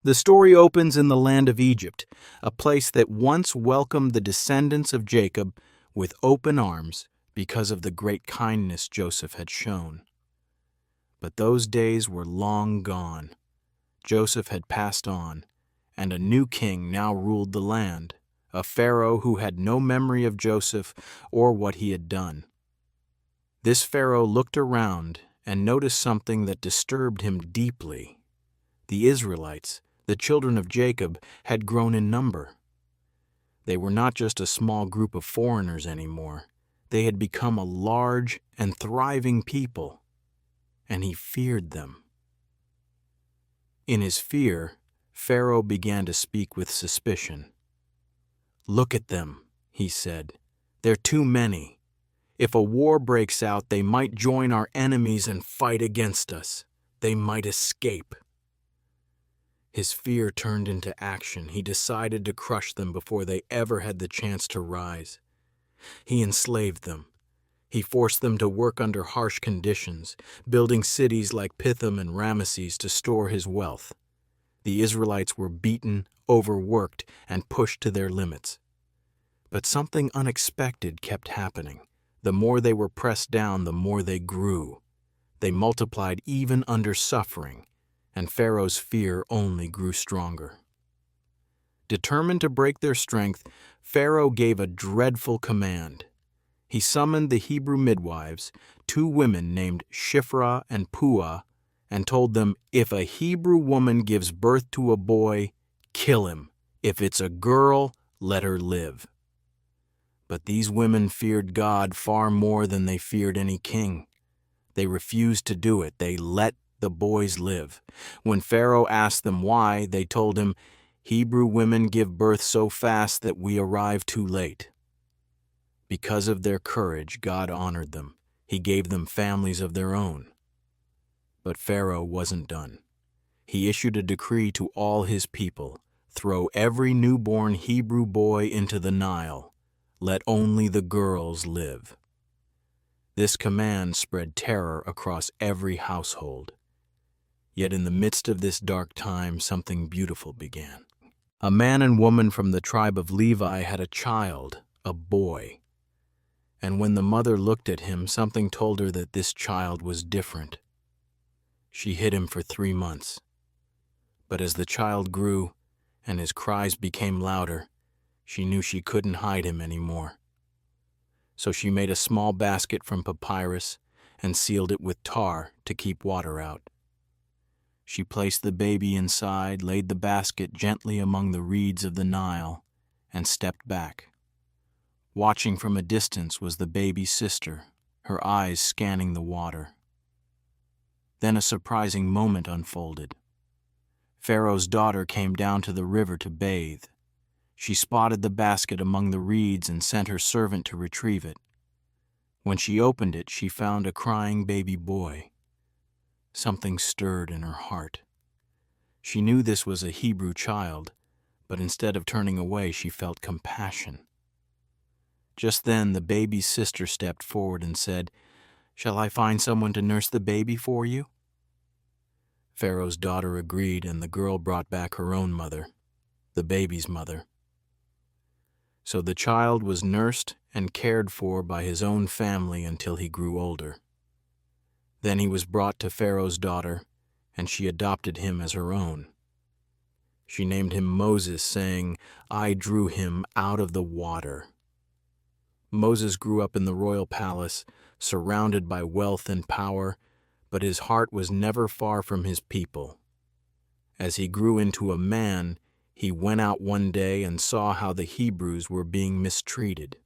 The story opens in the land of Egypt, a place that once welcomed the descendants of Jacob with open arms because of the great kindness Joseph had shown. But those days were long gone. Joseph had passed on, and a new king now ruled the land, a Pharaoh who had no memory of Joseph or what he had done. This Pharaoh looked around and noticed something that disturbed him deeply. The Israelites, the children of Jacob, had grown in number. They were not just a small group of foreigners anymore. They had become a large and thriving people, and he feared them. In his fear, Pharaoh began to speak with suspicion. "Look at them," he said. "They're too many. If a war breaks out, they might join our enemies and fight against us. They might escape." His fear turned into action. He decided to crush them before they ever had the chance to rise. He enslaved them. He forced them to work under harsh conditions, building cities like Pithom and Ramesses to store his wealth. The Israelites were beaten, overworked, and pushed to their limits. But something unexpected kept happening. The more they were pressed down, the more they grew. They multiplied even under suffering, and Pharaoh's fear only grew stronger. Determined to break their strength, Pharaoh gave a dreadful command. He summoned the Hebrew midwives, two women named Shiphrah and Puah, and told them, "If a Hebrew woman gives birth to a boy, kill him. If it's a girl, let her live." But these women feared God far more than they feared any king. They refused to do it. They let the boys live. When Pharaoh asked them why, they told him, "Hebrew women give birth so fast that we arrive too late." Because of their courage, God honored them. He gave them families of their own. But Pharaoh wasn't done. He issued a decree to all his people: throw every newborn Hebrew boy into the Nile. Let only the girls live. This command spread terror across every household. Yet in the midst of this dark time, something beautiful began. A man and woman from the tribe of Levi had a child, a boy. And when the mother looked at him, something told her that this child was different. She hid him for 3 months. But as the child grew and his cries became louder, she knew she couldn't hide him anymore. So she made a small basket from papyrus and sealed it with tar to keep water out. She placed the baby inside, laid the basket gently among the reeds of the Nile, and stepped back. Watching from a distance was the baby's sister, her eyes scanning the water. Then a surprising moment unfolded. Pharaoh's daughter came down to the river to bathe. She spotted the basket among the reeds and sent her servant to retrieve it. When she opened it, she found a crying baby boy. Something stirred in her heart. She knew this was a Hebrew child, but instead of turning away, she felt compassion. Just then, the baby's sister stepped forward and said, "Shall I find someone to nurse the baby for you?" Pharaoh's daughter agreed, and the girl brought back her own mother, the baby's mother. So the child was nursed and cared for by his own family until he grew older. Then he was brought to Pharaoh's daughter, and she adopted him as her own. She named him Moses, saying, "I drew him out of the water." Moses grew up in the royal palace, surrounded by wealth and power, but his heart was never far from his people. As he grew into a man, he went out one day and saw how the Hebrews were being mistreated.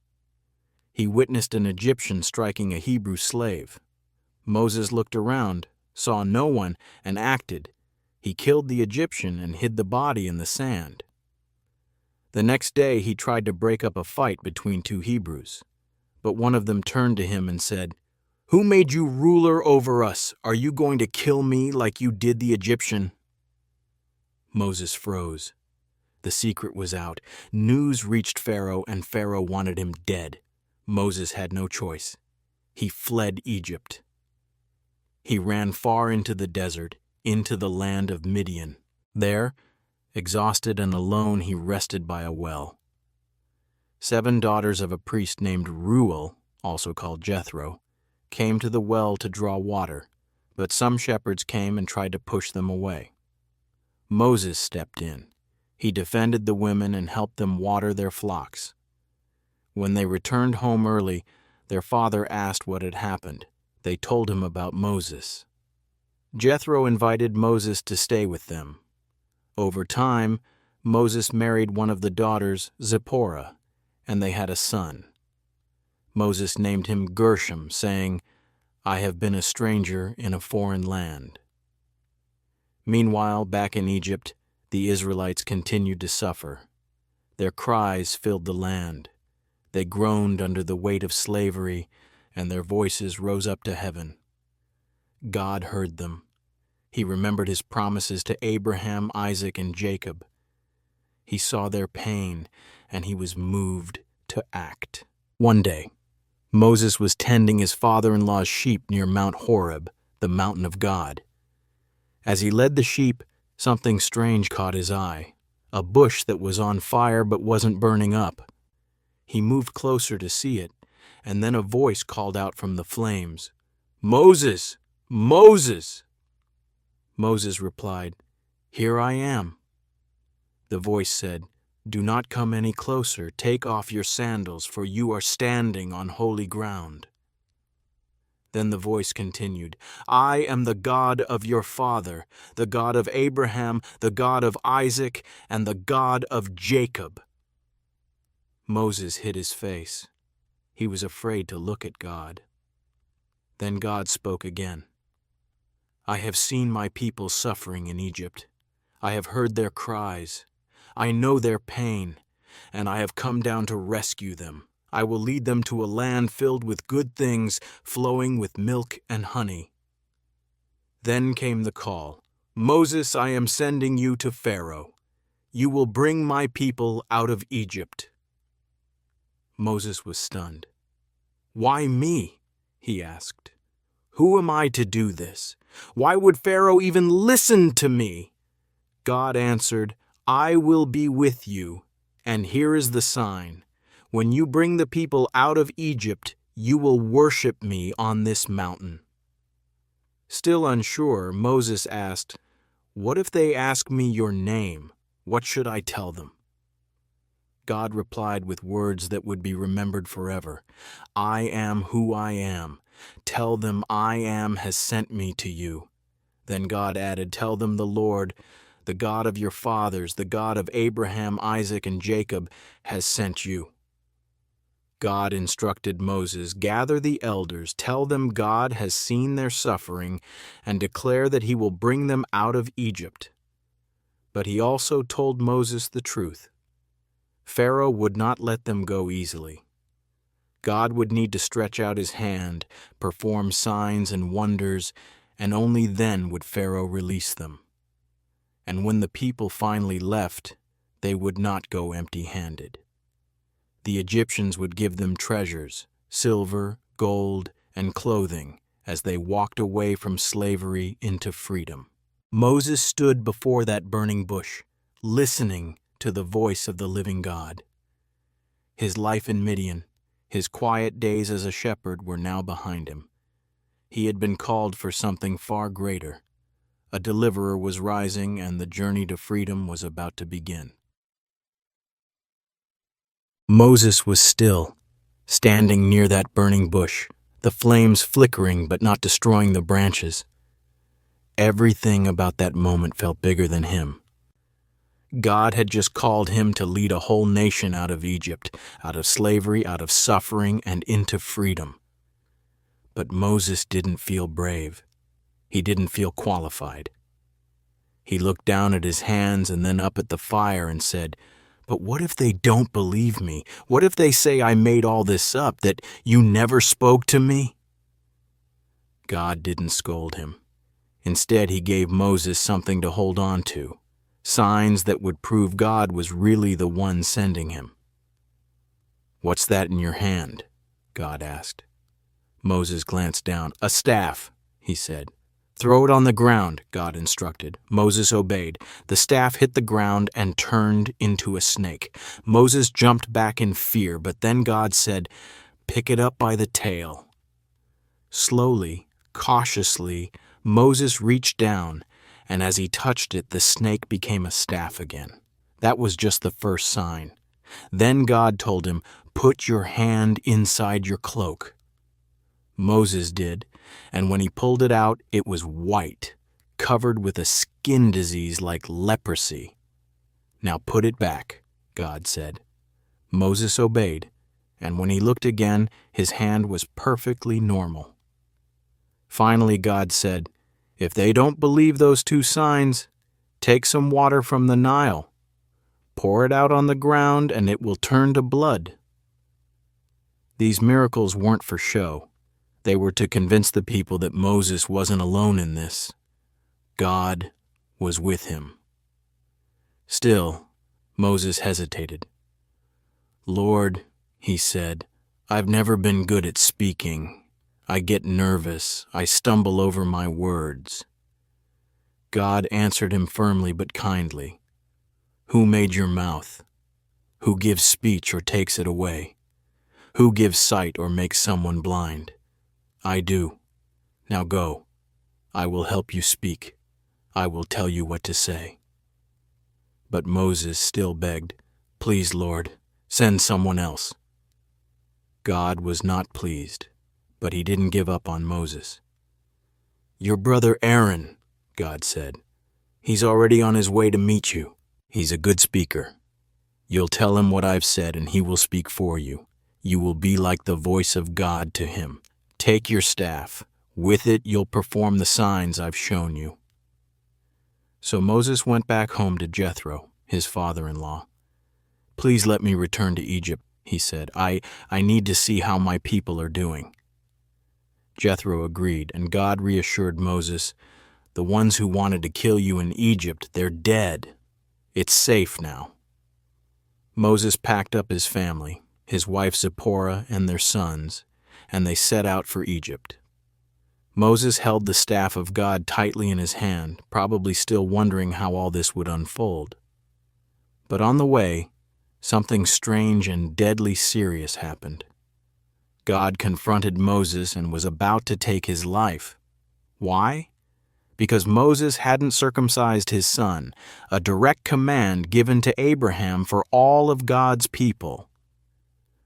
He witnessed an Egyptian striking a Hebrew slave. Moses looked around, saw no one, and acted. He killed the Egyptian and hid the body in the sand. The next day he tried to break up a fight between two Hebrews, but one of them turned to him and said, "Who made you ruler over us? Are you going to kill me like you did the Egyptian?" Moses froze. The secret was out. News reached Pharaoh, and Pharaoh wanted him dead. Moses had no choice. He fled Egypt. He ran far into the desert, into the land of Midian. There, Exhausted and alone, he rested by a well. 7 daughters of a priest named Reuel, also called Jethro, came to the well to draw water, but some shepherds came and tried to push them away. Moses stepped in. He defended the women and helped them water their flocks. When they returned home early, their father asked what had happened. They told him about Moses. Jethro invited Moses to stay with them. Over time, Moses married one of the daughters, Zipporah, and they had a son. Moses named him Gershom, saying, "I have been a stranger in a foreign land." Meanwhile, back in Egypt, the Israelites continued to suffer. Their cries filled the land. They groaned under the weight of slavery, and their voices rose up to heaven. God heard them. He remembered his promises to Abraham, Isaac, and Jacob. He saw their pain, and he was moved to act. One day, Moses was tending his father-in-law's sheep near Mount Horeb, the mountain of God. As he led the sheep, something strange caught his eye, a bush that was on fire but wasn't burning up. He moved closer to see it, and then a voice called out from the flames, "Moses! Moses!" Moses replied, "Here I am." The voice said, "Do not come any closer. Take off your sandals, for you are standing on holy ground." Then the voice continued, "I am the God of your father, the God of Abraham, the God of Isaac, and the God of Jacob." Moses hid his face. He was afraid to look at God. Then God spoke again. "I have seen my people suffering in Egypt. I have heard their cries. I know their pain, and I have come down to rescue them. I will lead them to a land filled with good things, flowing with milk and honey." Then came the call, "Moses, I am sending you to Pharaoh. You will bring my people out of Egypt." Moses was stunned. "Why me?" he asked. "Who am I to do this? Why would Pharaoh even listen to me?" God answered, "I will be with you, and here is the sign. When you bring the people out of Egypt, you will worship me on this mountain." Still unsure, Moses asked, "What if they ask me your name? What should I tell them?" God replied with words that would be remembered forever. "I am who I am. Tell them I am has sent me to you." Then God added, "Tell them the Lord, the God of your fathers, the God of Abraham, Isaac, and Jacob, has sent you." God instructed Moses, "Gather the elders, tell them God has seen their suffering, and declare that he will bring them out of Egypt." But he also told Moses the truth. Pharaoh would not let them go easily. God would need to stretch out his hand, perform signs and wonders, and only then would Pharaoh release them. And when the people finally left, they would not go empty-handed. The Egyptians would give them treasures, silver, gold, and clothing, as they walked away from slavery into freedom. Moses stood before that burning bush, listening to the voice of the living God. His life in Midian, his quiet days as a shepherd were now behind him. He had been called for something far greater. A deliverer was rising, and the journey to freedom was about to begin. Moses was still, standing near that burning bush, the flames flickering but not destroying the branches. Everything about that moment felt bigger than him. God had just called him to lead a whole nation out of Egypt, out of slavery, out of suffering, and into freedom. But Moses didn't feel brave. He didn't feel qualified. He looked down at his hands and then up at the fire and said, "But what if they don't believe me? What if they say I made all this up, that you never spoke to me?" God didn't scold him. Instead, he gave Moses something to hold on to, signs that would prove God was really the one sending him. "What's that in your hand?" God asked. Moses glanced down. "A staff," he said. "Throw it on the ground," God instructed. Moses obeyed. The staff hit the ground and turned into a snake. Moses jumped back in fear, but then God said, "Pick it up by the tail." Slowly, cautiously, Moses reached down, and as he touched it, the snake became a staff again. That was just the first sign. Then God told him, "Put your hand inside your cloak." Moses did, and when he pulled it out, it was white, covered with a skin disease like leprosy. "Now put it back," God said. Moses obeyed, and when he looked again, his hand was perfectly normal. Finally, God said, "If they don't believe those two signs, take some water from the Nile, pour it out on the ground, and it will turn to blood." These miracles weren't for show. They were to convince the people that Moses wasn't alone in this. God was with him. Still, Moses hesitated. "Lord," he said, "I've never been good at speaking. I get nervous. I stumble over my words." God answered him firmly but kindly. "Who made your mouth? Who gives speech or takes it away? Who gives sight or makes someone blind? I do. Now go. I will help you speak. I will tell you what to say." But Moses still begged, "Please, Lord, send someone else." God was not pleased, but he didn't give up on Moses. "Your brother Aaron," God said. "He's already on his way to meet you. He's a good speaker. You'll tell him what I've said, and he will speak for you. You will be like the voice of God to him. Take your staff. With it you'll perform the signs I've shown you." So Moses went back home to Jethro, his father-in-law. "Please let me return to Egypt," he said. I need to see how my people are doing." Jethro agreed, and God reassured Moses, "The ones who wanted to kill you in Egypt, they're dead. It's safe now." Moses packed up his family, his wife Zipporah and their sons, and they set out for Egypt. Moses held the staff of God tightly in his hand, probably still wondering how all this would unfold. But on the way, something strange and deadly serious happened. God confronted Moses and was about to take his life. Why? Because Moses hadn't circumcised his son, a direct command given to Abraham for all of God's people.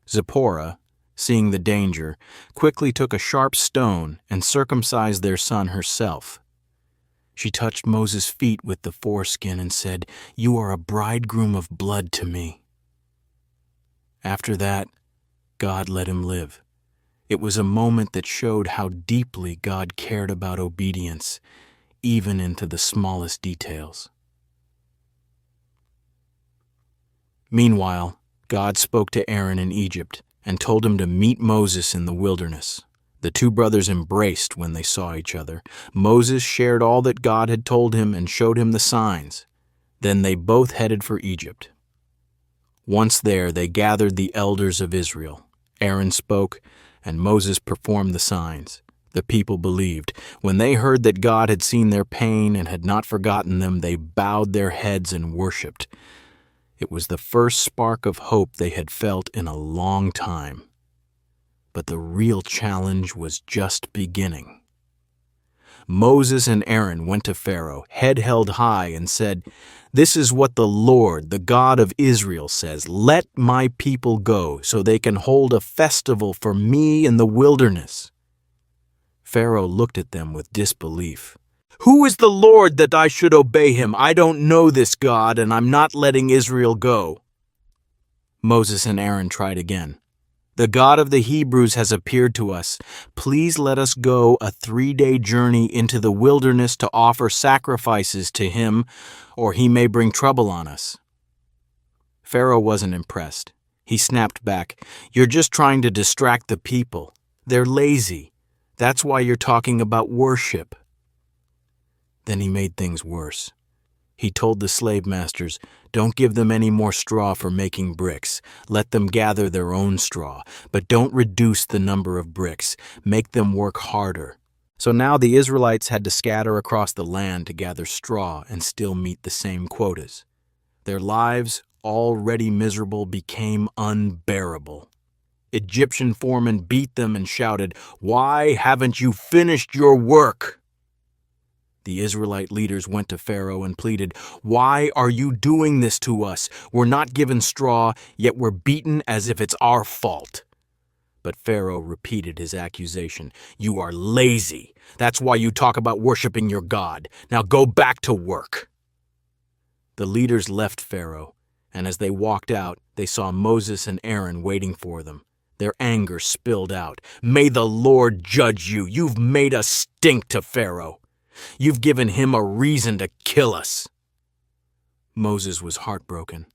Zipporah, seeing the danger, quickly took a sharp stone and circumcised their son herself. She touched Moses' feet with the foreskin and said, "You are a bridegroom of blood to me." After that, God let him live. It was a moment that showed how deeply God cared about obedience, even into the smallest details. Meanwhile, God spoke to Aaron in Egypt and told him to meet Moses in the wilderness. The two brothers embraced when they saw each other. Moses shared all that God had told him and showed him the signs. Then they both headed for Egypt. Once there, they gathered the elders of Israel. Aaron spoke, and Moses performed the signs. The people believed. When they heard that God had seen their pain and had not forgotten them, they bowed their heads and worshipped. It was the first spark of hope they had felt in a long time. But the real challenge was just beginning. Moses and Aaron went to Pharaoh, head held high, and said, "This is what the Lord, the God of Israel, says. Let my people go so they can hold a festival for me in the wilderness." Pharaoh looked at them with disbelief. "Who is the Lord that I should obey him? I don't know this God, and I'm not letting Israel go." Moses and Aaron tried again. "The God of the Hebrews has appeared to us. Please let us go a 3-day journey into the wilderness to offer sacrifices to him, or he may bring trouble on us." Pharaoh wasn't impressed. He snapped back, "You're just trying to distract the people. They're lazy. That's why you're talking about worship." Then he made things worse. He told the slave masters, "Don't give them any more straw for making bricks. Let them gather their own straw, but don't reduce the number of bricks. Make them work harder. So now the Israelites had to scatter across the land to gather straw and still meet the same quotas. Their lives, already miserable, became unbearable. Egyptian foremen beat them and shouted, "Why haven't you finished your work?" The Israelite leaders went to Pharaoh and pleaded, "Why are you doing this to us? We're not given straw, yet we're beaten as if it's our fault." But Pharaoh repeated his accusation. "You are lazy. That's why you talk about worshiping your God. Now go back to work." The leaders left Pharaoh, and as they walked out, they saw Moses and Aaron waiting for them. Their anger spilled out. "May the Lord judge you. You've made us stink to Pharaoh. You've given him a reason to kill us." Moses was heartbroken.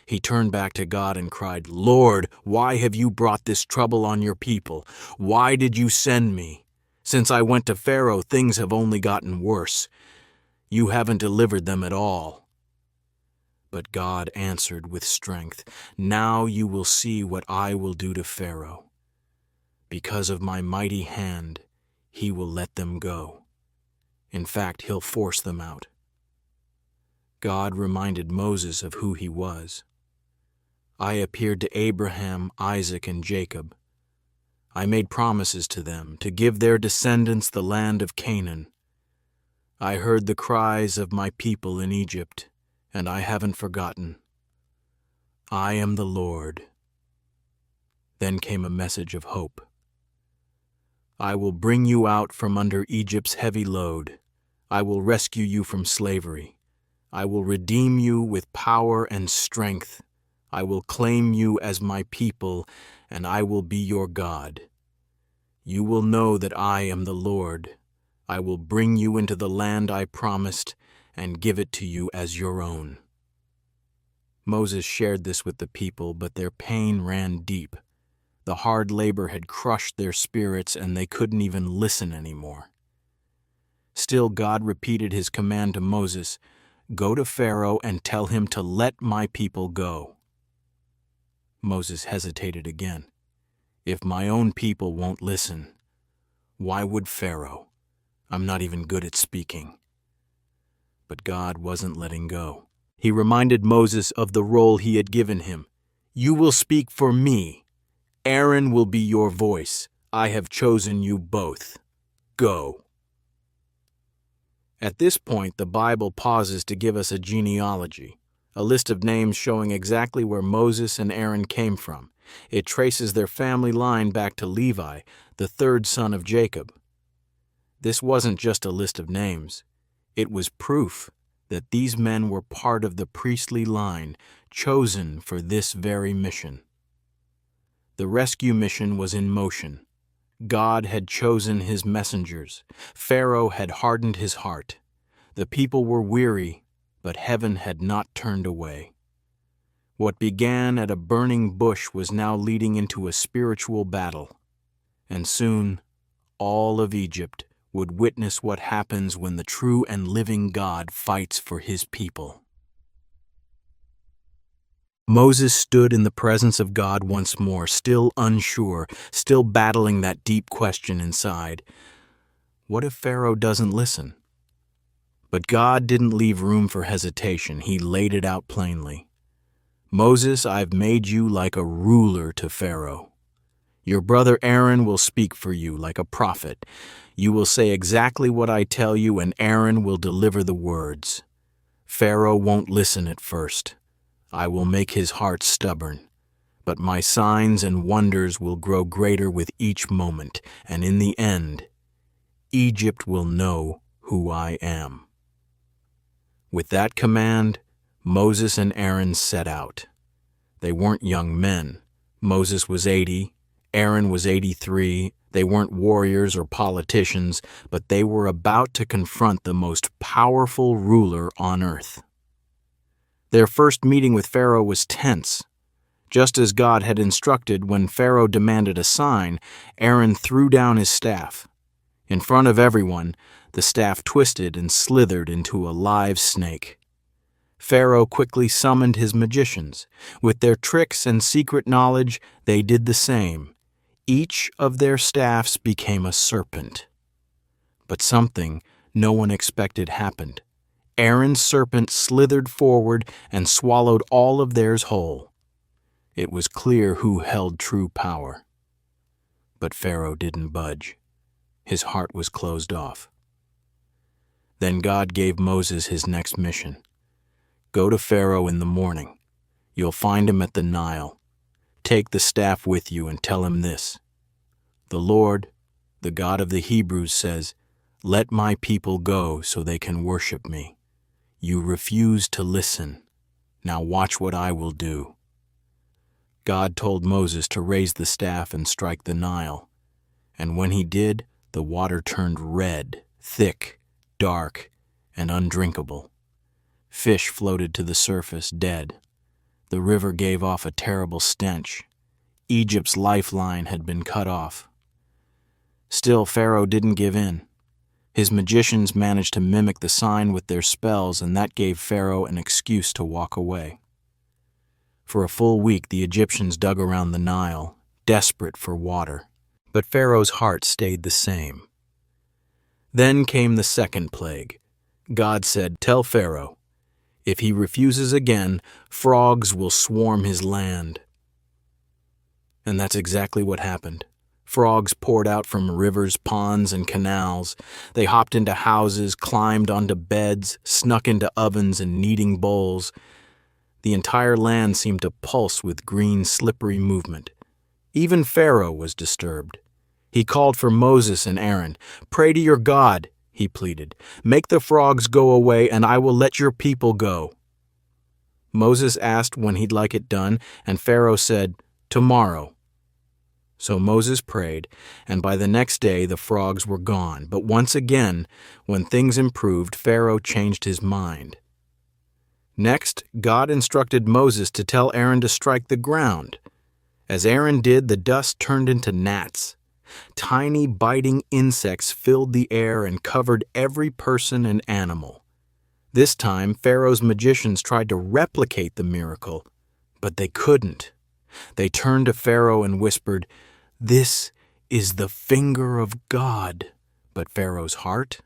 He turned back to God and cried, "Lord, why have you brought this trouble on your people? Why did you send me? Since I went to Pharaoh, things have only gotten worse. You haven't delivered them at all." But God answered with strength, "Now you will see what I will do to Pharaoh. Because of my mighty hand, he will let them go. In fact, he'll force them out." God reminded Moses of who he was. "I appeared to Abraham, Isaac, and Jacob. I made promises to them to give their descendants the land of Canaan. I heard the cries of my people in Egypt, and I haven't forgotten. I am the Lord." Then came a message of hope. "I will bring you out from under Egypt's heavy load. I will rescue you from slavery. I will redeem you with power and strength. I will claim you as my people, and I will be your God. You will know that I am the Lord. I will bring you into the land I promised and give it to you as your own." Moses shared this with the people, but their pain ran deep. The hard labor had crushed their spirits, and they couldn't even listen anymore. Still, God repeated his command to Moses, "Go to Pharaoh and tell him to let my people go." Moses hesitated again. "If my own people won't listen, why would Pharaoh? I'm not even good at speaking." But God wasn't letting go. He reminded Moses of the role he had given him. "You will speak for me. Aaron will be your voice. I have chosen you both. Go." At this point, the Bible pauses to give us a genealogy, a list of names showing exactly where Moses and Aaron came from. It traces their family line back to Levi, the third son of Jacob. This wasn't just a list of names. It was proof that these men were part of the priestly line, chosen for this very mission. The rescue mission was in motion. God had chosen his messengers. Pharaoh had hardened his heart. The people were weary, but heaven had not turned away. What began at a burning bush was now leading into a spiritual battle. And soon, all of Egypt would witness what happens when the true and living God fights for his people. Moses stood in the presence of God once more, still unsure, still battling that deep question inside. What if Pharaoh doesn't listen? But God didn't leave room for hesitation. He laid it out plainly. "Moses, I've made you like a ruler to Pharaoh. Your brother Aaron will speak for you like a prophet. You will say exactly what I tell you, and Aaron will deliver the words. Pharaoh won't listen at first. I will make his heart stubborn. But my signs and wonders will grow greater with each moment, and in the end, Egypt will know who I am." With that command, Moses and Aaron set out. They weren't young men. Moses was 80, Aaron was 83. They weren't warriors or politicians, but they were about to confront the most powerful ruler on earth. Their first meeting with Pharaoh was tense. Just as God had instructed, when Pharaoh demanded a sign, Aaron threw down his staff. In front of everyone, the staff twisted and slithered into a live snake. Pharaoh quickly summoned his magicians. With their tricks and secret knowledge, they did the same. Each of their staffs became a serpent. But something no one expected happened. Aaron's serpent slithered forward and swallowed all of theirs whole. It was clear who held true power. But Pharaoh didn't budge. His heart was closed off. Then God gave Moses his next mission. Go to Pharaoh in the morning. You'll find him at the Nile. Take the staff with you and tell him this. The Lord, the God of the Hebrews, says, "Let my people go so they can worship me. You refuse to listen. Now watch what I will do." God told Moses to raise the staff and strike the Nile. And when he did, the water turned red, thick, dark, and undrinkable. Fish floated to the surface, dead. The river gave off a terrible stench. Egypt's lifeline had been cut off. Still, Pharaoh didn't give in. His magicians managed to mimic the sign with their spells, and that gave Pharaoh an excuse to walk away. For a full week, the Egyptians dug around the Nile, desperate for water. But Pharaoh's heart stayed the same. Then came the second plague. God said, "Tell Pharaoh, if he refuses again, frogs will swarm his land." And that's exactly what happened. Frogs poured out from rivers, ponds, and canals. They hopped into houses, climbed onto beds, snuck into ovens and kneading bowls. The entire land seemed to pulse with green, slippery movement. Even Pharaoh was disturbed. He called for Moses and Aaron. "Pray to your God," he pleaded. "Make the frogs go away, and I will let your people go." Moses asked when he'd like it done, and Pharaoh said, "Tomorrow." So Moses prayed, and by the next day the frogs were gone. But once again, when things improved, Pharaoh changed his mind. Next, God instructed Moses to tell Aaron to strike the ground. As Aaron did, the dust turned into gnats. Tiny, biting insects filled the air and covered every person and animal. This time, Pharaoh's magicians tried to replicate the miracle, but they couldn't. They turned to Pharaoh and whispered, "This is the finger of God." But Pharaoh's heart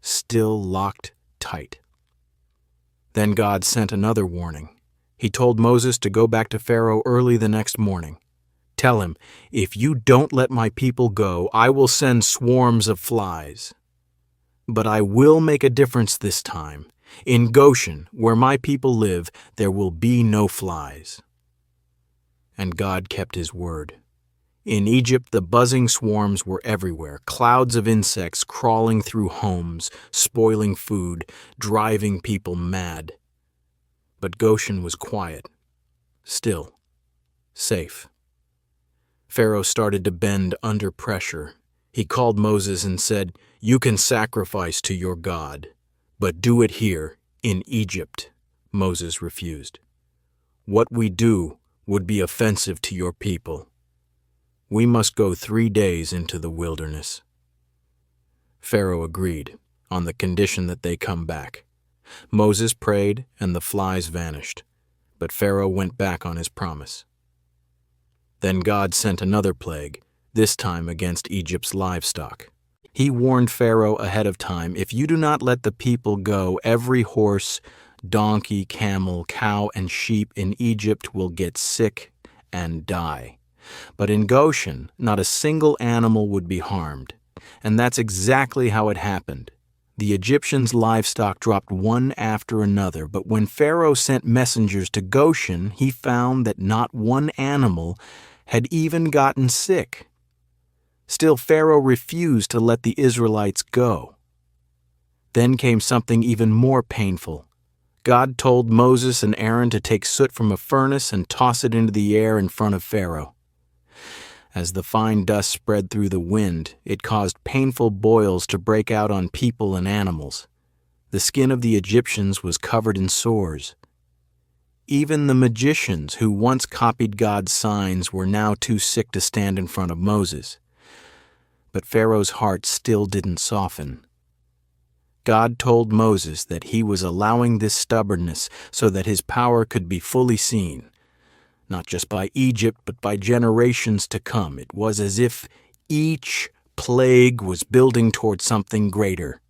still locked tight. Then God sent another warning. He told Moses to go back to Pharaoh early the next morning. Tell him, "If you don't let my people go, I will send swarms of flies. But I will make a difference this time. In Goshen, where my people live, there will be no flies." And God kept his word. In Egypt, the buzzing swarms were everywhere, clouds of insects crawling through homes, spoiling food, driving people mad. But Goshen was quiet, still, safe. Pharaoh started to bend under pressure. He called Moses and said, "You can sacrifice to your God, but do it here, in Egypt." Moses refused. "What we do would be offensive to your people. We must go 3 days into the wilderness." Pharaoh agreed, on the condition that they come back. Moses prayed, and the flies vanished. But Pharaoh went back on his promise. Then God sent another plague, this time against Egypt's livestock. He warned Pharaoh ahead of time, "If you do not let the people go, every horse, donkey, camel, cow, and sheep in Egypt will get sick and die. But in Goshen, not a single animal would be harmed." And that's exactly how it happened. The Egyptians' livestock dropped one after another, but when Pharaoh sent messengers to Goshen, he found that not one animal had even gotten sick. Still, Pharaoh refused to let the Israelites go. Then came something even more painful. God told Moses and Aaron to take soot from a furnace and toss it into the air in front of Pharaoh. As the fine dust spread through the wind, it caused painful boils to break out on people and animals. The skin of the Egyptians was covered in sores. Even the magicians who once copied God's signs were now too sick to stand in front of Moses. But Pharaoh's heart still didn't soften. God told Moses that he was allowing this stubbornness so that his power could be fully seen. Not just by Egypt, but by generations to come. It was as if each plague was building toward something greater.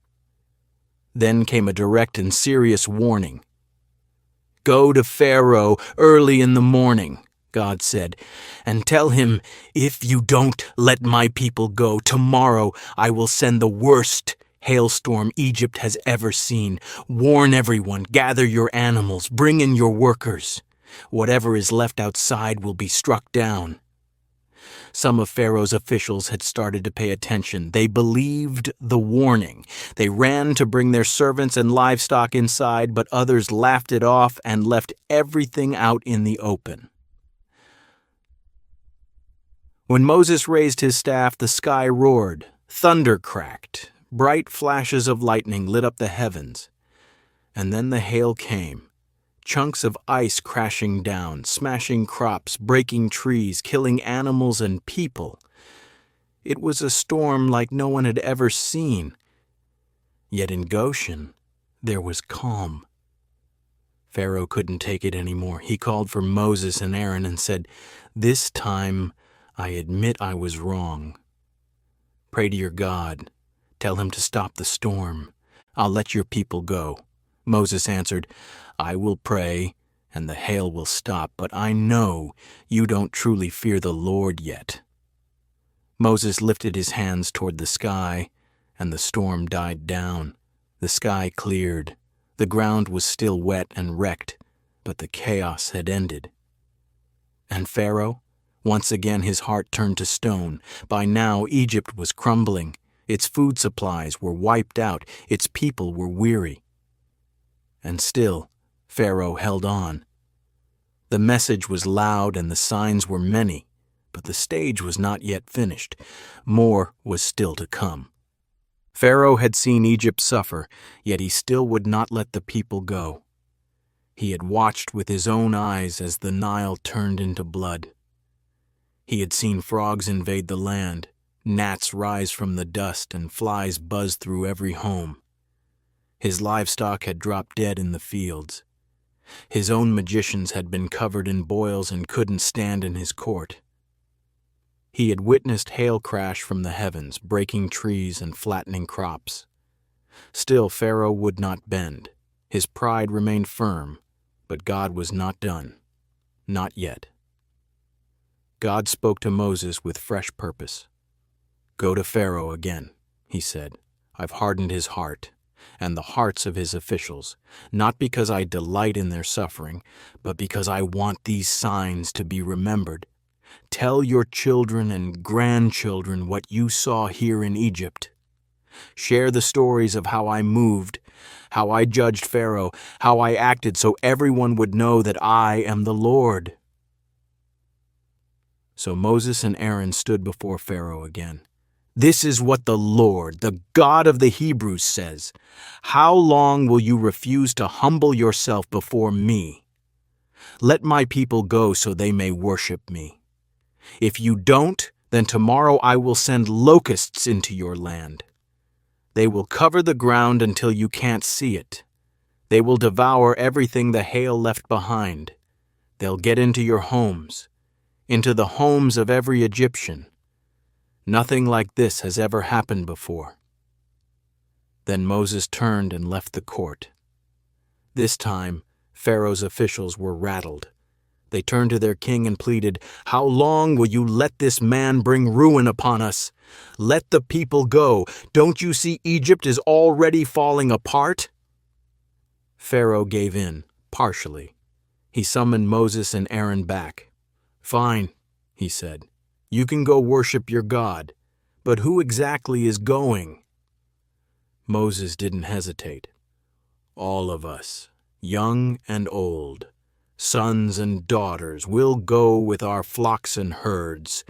Then came a direct and serious warning. "Go to Pharaoh early in the morning," God said, "and tell him, 'If you don't let my people go, tomorrow I will send the worst hailstorm Egypt has ever seen. Warn everyone, gather your animals, bring in your workers. Whatever is left outside will be struck down.'" Some of Pharaoh's officials had started to pay attention. They believed the warning. They ran to bring their servants and livestock inside, but others laughed it off and left everything out in the open. When Moses raised his staff, the sky roared, thunder cracked, bright flashes of lightning lit up the heavens. And then the hail came. Chunks of ice crashing down, smashing crops, breaking trees, killing animals and people. It was a storm like no one had ever seen. Yet in Goshen, there was calm. Pharaoh couldn't take it anymore. He called for Moses and Aaron and said, "This time, I admit I was wrong. Pray to your God. Tell him to stop the storm. I'll let your people go." Moses answered, "I will pray, and the hail will stop, but I know you don't truly fear the Lord yet." Moses lifted his hands toward the sky, and the storm died down. The sky cleared. The ground was still wet and wrecked, but the chaos had ended. And Pharaoh? Once again his heart turned to stone. By now Egypt was crumbling. Its food supplies were wiped out. Its people were weary. And still, Pharaoh held on. The message was loud and the signs were many, but the stage was not yet finished. More was still to come. Pharaoh had seen Egypt suffer, yet he still would not let the people go. He had watched with his own eyes as the Nile turned into blood. He had seen frogs invade the land, gnats rise from the dust, and flies buzz through every home. His livestock had dropped dead in the fields. His own magicians had been covered in boils and couldn't stand in his court. He had witnessed hail crash from the heavens, breaking trees and flattening crops. Still, Pharaoh would not bend. His pride remained firm, but God was not done. Not yet. God spoke to Moses with fresh purpose. "Go to Pharaoh again," he said. "I've hardened his heart, and the hearts of his officials, not because I delight in their suffering, but because I want these signs to be remembered. Tell your children and grandchildren what you saw here in Egypt. Share the stories of how I moved, how I judged Pharaoh, how I acted, so everyone would know that I am the Lord." So Moses and Aaron stood before Pharaoh again. "This is what the Lord, the God of the Hebrews, says. How long will you refuse to humble yourself before me? Let my people go so they may worship me. If you don't, then tomorrow I will send locusts into your land. They will cover the ground until you can't see it. They will devour everything the hail left behind. They'll get into your homes, into the homes of every Egyptian. Nothing like this has ever happened before." Then Moses turned and left the court. This time, Pharaoh's officials were rattled. They turned to their king and pleaded, "How long will you let this man bring ruin upon us? Let the people go. Don't you see Egypt is already falling apart?" Pharaoh gave in, partially. He summoned Moses and Aaron back. "Fine," he said. "You can go worship your God. But who exactly is going?" Moses didn't hesitate. "All of us, young and old, sons and daughters, will go with our flocks and herds.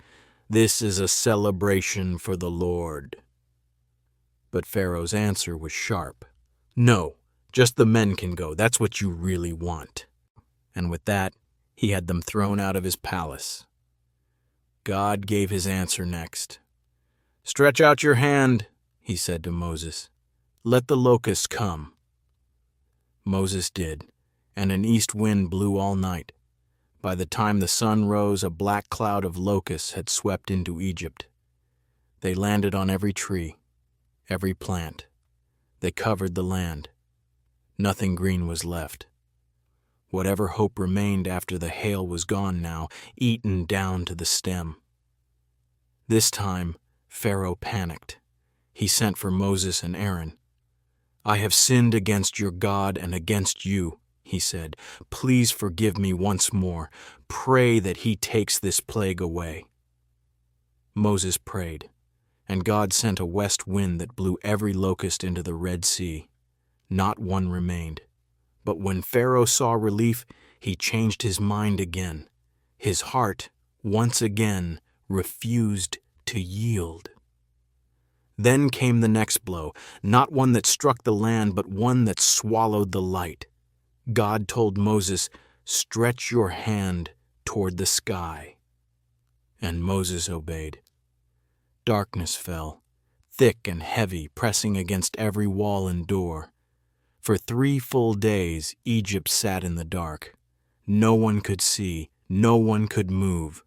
This is a celebration for the Lord." But Pharaoh's answer was sharp. "No, just the men can go. That's what you really want." And with that, he had them thrown out of his palace. God gave his answer next. "Stretch out your hand," he said to Moses. "Let the locusts come." Moses did, and an east wind blew all night. By the time the sun rose, a black cloud of locusts had swept into Egypt. They landed on every tree, every plant. They covered the land. Nothing green was left. Whatever hope remained after the hail was gone now, eaten down to the stem. This time, Pharaoh panicked. He sent for Moses and Aaron. "I have sinned against your God and against you," he said. "Please forgive me once more. Pray that he takes this plague away." Moses prayed, and God sent a west wind that blew every locust into the Red Sea. Not one remained. But when Pharaoh saw relief, he changed his mind again. His heart, once again, refused to yield. Then came the next blow, not one that struck the land, but one that swallowed the light. God told Moses, "Stretch your hand toward the sky." And Moses obeyed. Darkness fell, thick and heavy, pressing against every wall and door. For 3 full days, Egypt sat in the dark. No one could see, no one could move.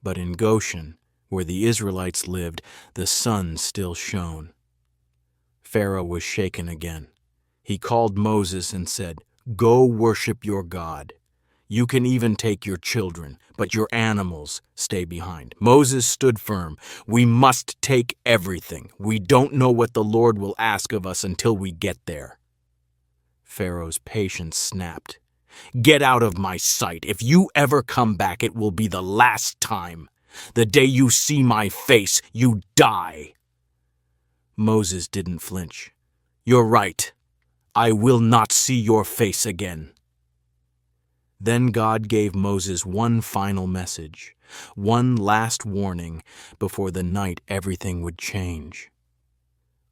But in Goshen, where the Israelites lived, the sun still shone. Pharaoh was shaken again. He called Moses and said, "Go worship your God. You can even take your children, but your animals stay behind." Moses stood firm. "We must take everything. We don't know what the Lord will ask of us until we get there." Pharaoh's patience snapped. "Get out of my sight. If you ever come back, it will be the last time. The day you see my face, you die." Moses didn't flinch. "You're right. I will not see your face again." Then God gave Moses one final message, one last warning before the night everything would change.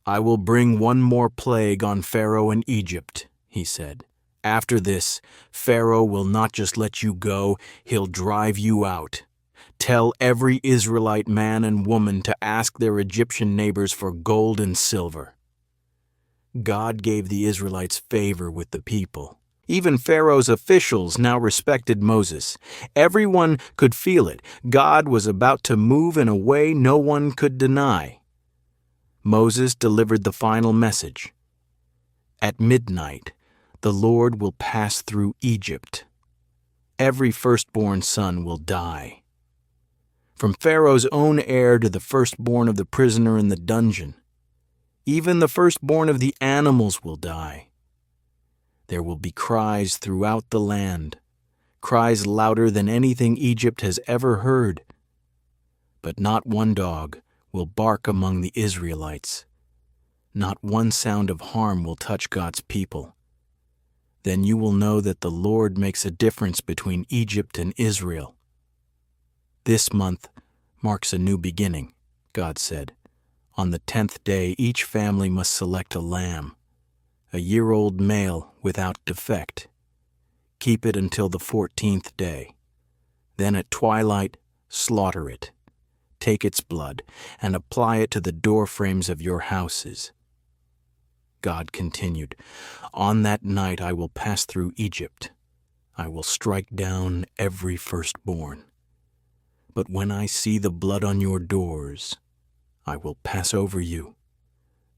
"I will bring one more plague on Pharaoh and Egypt," he said. "After this, Pharaoh will not just let you go, he'll drive you out. Tell every Israelite man and woman to ask their Egyptian neighbors for gold and silver." God gave the Israelites favor with the people. Even Pharaoh's officials now respected Moses. Everyone could feel it. God was about to move in a way no one could deny. Moses delivered the final message. "At midnight, the Lord will pass through Egypt. Every firstborn son will die. From Pharaoh's own heir to the firstborn of the prisoner in the dungeon. Even the firstborn of the animals will die. There will be cries throughout the land, cries louder than anything Egypt has ever heard. But not one dog will bark among the Israelites. Not one sound of harm will touch God's people. Then you will know that the Lord makes a difference between Egypt and Israel." "This month marks a new beginning," God said. "On the 10th day, each family must select a lamb, a year-old male without defect. Keep it until the 14th day. Then at twilight, slaughter it. Take its blood and apply it to the doorframes of your houses." God continued, "On that night I will pass through Egypt. I will strike down every firstborn. But when I see the blood on your doors, I will pass over you.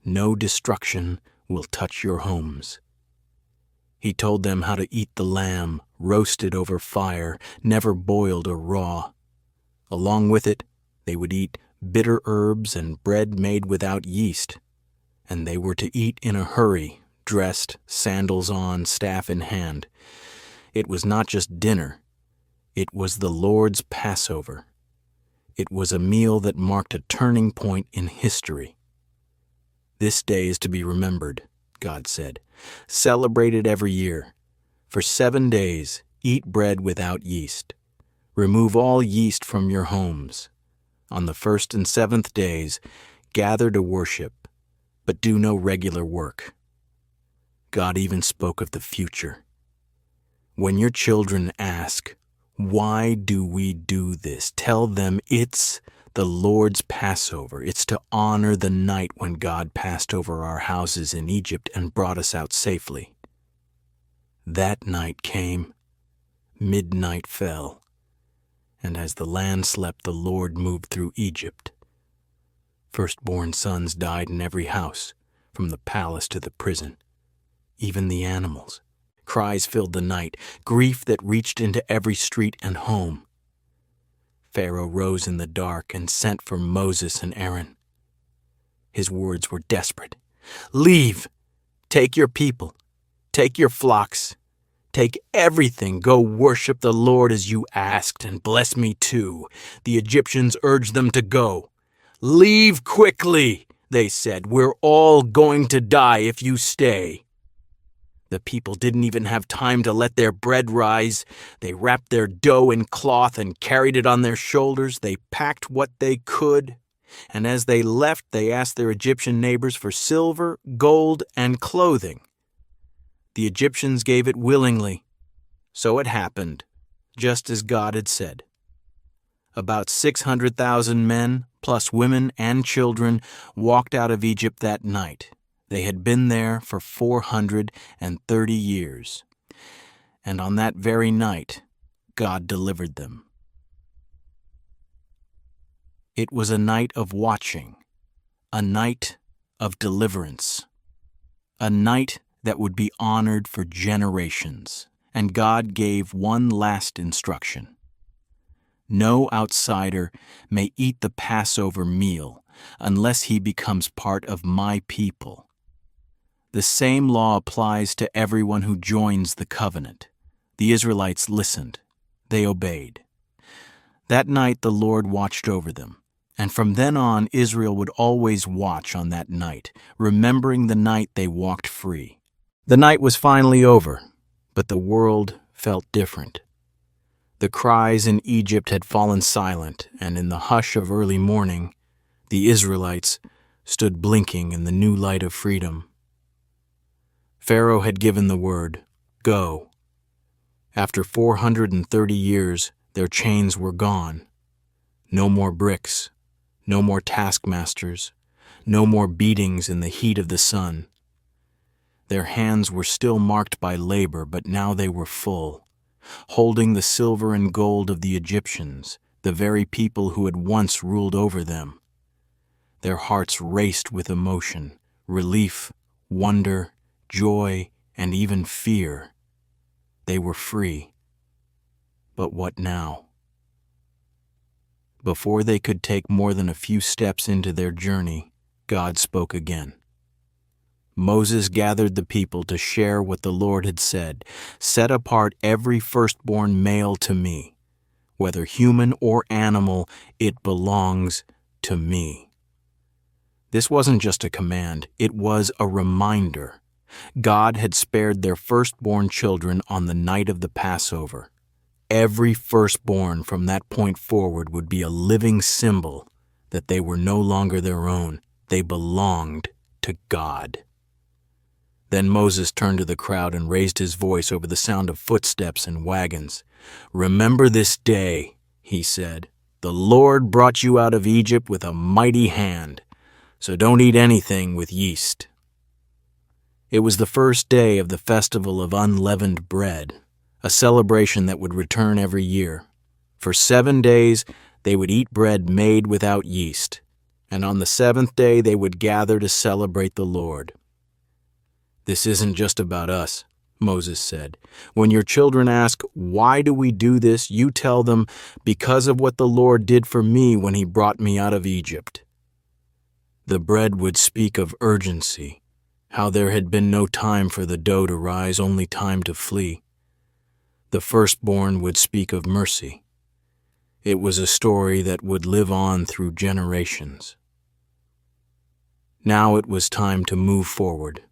No destruction will touch your homes." He told them how to eat the lamb, roasted over fire, never boiled or raw. Along with it, they would eat bitter herbs and bread made without yeast. And they were to eat in a hurry, dressed, sandals on, staff in hand. It was not just dinner. It was the Lord's Passover. It was a meal that marked a turning point in history. "This day is to be remembered," God said. "Celebrate it every year. For 7 days, eat bread without yeast. Remove all yeast from your homes. On the 1st and 7th days, gather to worship, but do no regular work." God even spoke of the future. "When your children ask, 'Why do we do this?' tell them it's the Lord's Passover. It's to honor the night when God passed over our houses in Egypt and brought us out safely." That night came, midnight fell, and as the land slept, the Lord moved through Egypt. Firstborn sons died in every house, from the palace to the prison, even the animals. Cries filled the night, grief that reached into every street and home. Pharaoh rose in the dark and sent for Moses and Aaron. His words were desperate. "Leave! Take your people. Take your flocks. Take everything. Go worship the Lord as you asked, and bless me too." The Egyptians urged them to go. "Leave quickly," they said. "We're all going to die if you stay." The people didn't even have time to let their bread rise. They wrapped their dough in cloth and carried it on their shoulders. They packed what they could. And as they left, they asked their Egyptian neighbors for silver, gold, and clothing. The Egyptians gave it willingly. So it happened, just as God had said. About 600,000 men, plus women and children, walked out of Egypt that night. They had been there for 430 years. And on that very night, God delivered them. It was a night of watching, a night of deliverance, a night that would be honored for generations. And God gave one last instruction. No outsider may eat the Passover meal unless he becomes part of my people. The same law applies to everyone who joins the covenant. The Israelites listened. They obeyed. That night the Lord watched over them, and from then on Israel would always watch on that night, remembering the night they walked free. The night was finally over, but the world felt different. The cries in Egypt had fallen silent, and in the hush of early morning, the Israelites stood blinking in the new light of freedom. Pharaoh had given the word, "Go." After 430 years, their chains were gone. No more bricks, no more taskmasters, no more beatings in the heat of the sun. Their hands were still marked by labor, but now they were full, holding the silver and gold of the Egyptians, the very people who had once ruled over them. Their hearts raced with emotion, relief, wonder, joy, and even fear. They were free. But what now? Before they could take more than a few steps into their journey, God spoke again. Moses gathered the people to share what the Lord had said. "Set apart every firstborn male to me. Whether human or animal, it belongs to me." This wasn't just a command, it was a reminder. God had spared their firstborn children on the night of the Passover. Every firstborn from that point forward would be a living symbol that they were no longer their own. They belonged to God. Then Moses turned to the crowd and raised his voice over the sound of footsteps and wagons. "Remember this day," he said. "The Lord brought you out of Egypt with a mighty hand, so don't eat anything with yeast." It was the first day of the festival of unleavened bread, a celebration that would return every year. For 7 days they would eat bread made without yeast, and on the 7th day they would gather to celebrate the Lord. "This isn't just about us," Moses said. "When your children ask, 'Why do we do this?' you tell them, 'Because of what the Lord did for me when he brought me out of Egypt.'" The bread would speak of urgency, how there had been no time for the dough to rise, only time to flee. The firstborn would speak of mercy. It was a story that would live on through generations. Now it was time to move forward.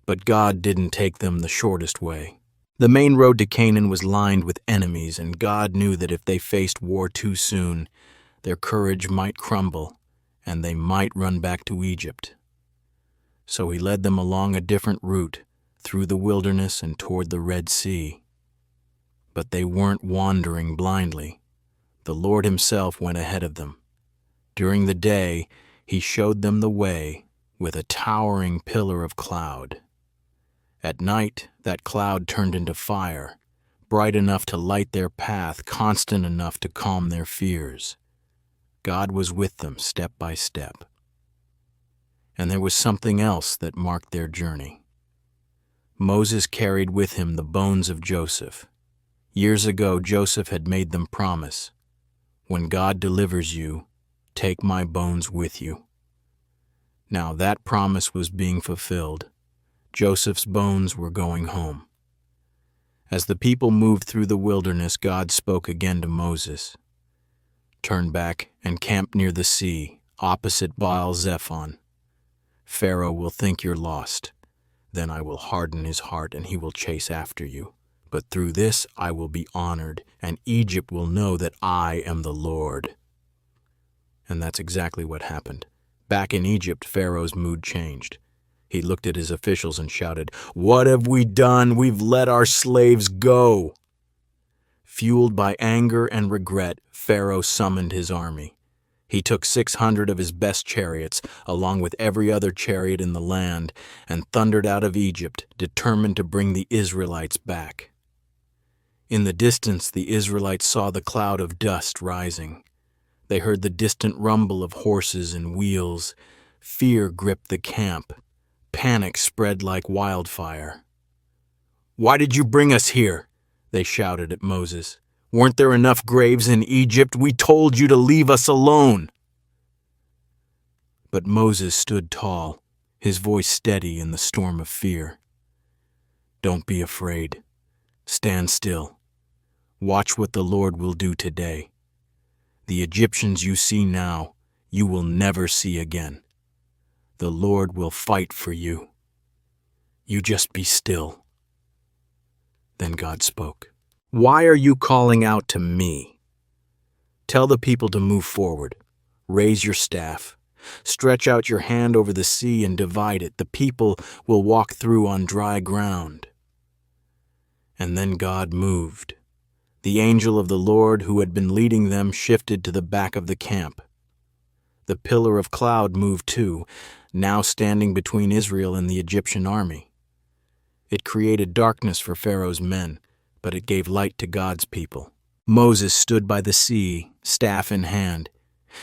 But God didn't take them the shortest way. The main road to Canaan was lined with enemies, and God knew that if they faced war too soon, their courage might crumble, and they might run back to Egypt. So he led them along a different route, through the wilderness and toward the Red Sea. But they weren't wandering blindly. The Lord himself went ahead of them. During the day, he showed them the way with a towering pillar of cloud. At night, that cloud turned into fire, bright enough to light their path, constant enough to calm their fears. God was with them step by step. And there was something else that marked their journey. Moses carried with him the bones of Joseph. Years ago, Joseph had made them promise, "When God delivers you, take my bones with you." Now that promise was being fulfilled. Joseph's bones were going home. As the people moved through the wilderness, God spoke again to Moses. "Turn back and camp near the sea, opposite Baal-zephon. Pharaoh will think you're lost. Then I will harden his heart and he will chase after you. But through this I will be honored, and Egypt will know that I am the Lord." And that's exactly what happened. Back in Egypt, Pharaoh's mood changed. He looked at his officials and shouted, "What have we done? We've let our slaves go." Fueled by anger and regret, Pharaoh summoned his army. He took 600 of his best chariots, along with every other chariot in the land, and thundered out of Egypt, determined to bring the Israelites back. In the distance, the Israelites saw the cloud of dust rising. They heard the distant rumble of horses and wheels. Fear gripped the camp. Panic spread like wildfire. "Why did you bring us here?" they shouted at Moses. "Weren't there enough graves in Egypt? We told you to leave us alone." But Moses stood tall, his voice steady in the storm of fear. "Don't be afraid. Stand still. Watch what the Lord will do today. The Egyptians you see now, you will never see again. The Lord will fight for you. You just be still." Then God spoke. "Why are you calling out to me? Tell the people to move forward. Raise your staff. Stretch out your hand over the sea and divide it. The people will walk through on dry ground." And then God moved. The angel of the Lord who had been leading them shifted to the back of the camp. The pillar of cloud moved too, now standing between Israel and the Egyptian army. It created darkness for Pharaoh's men, but it gave light to God's people. Moses stood by the sea, staff in hand.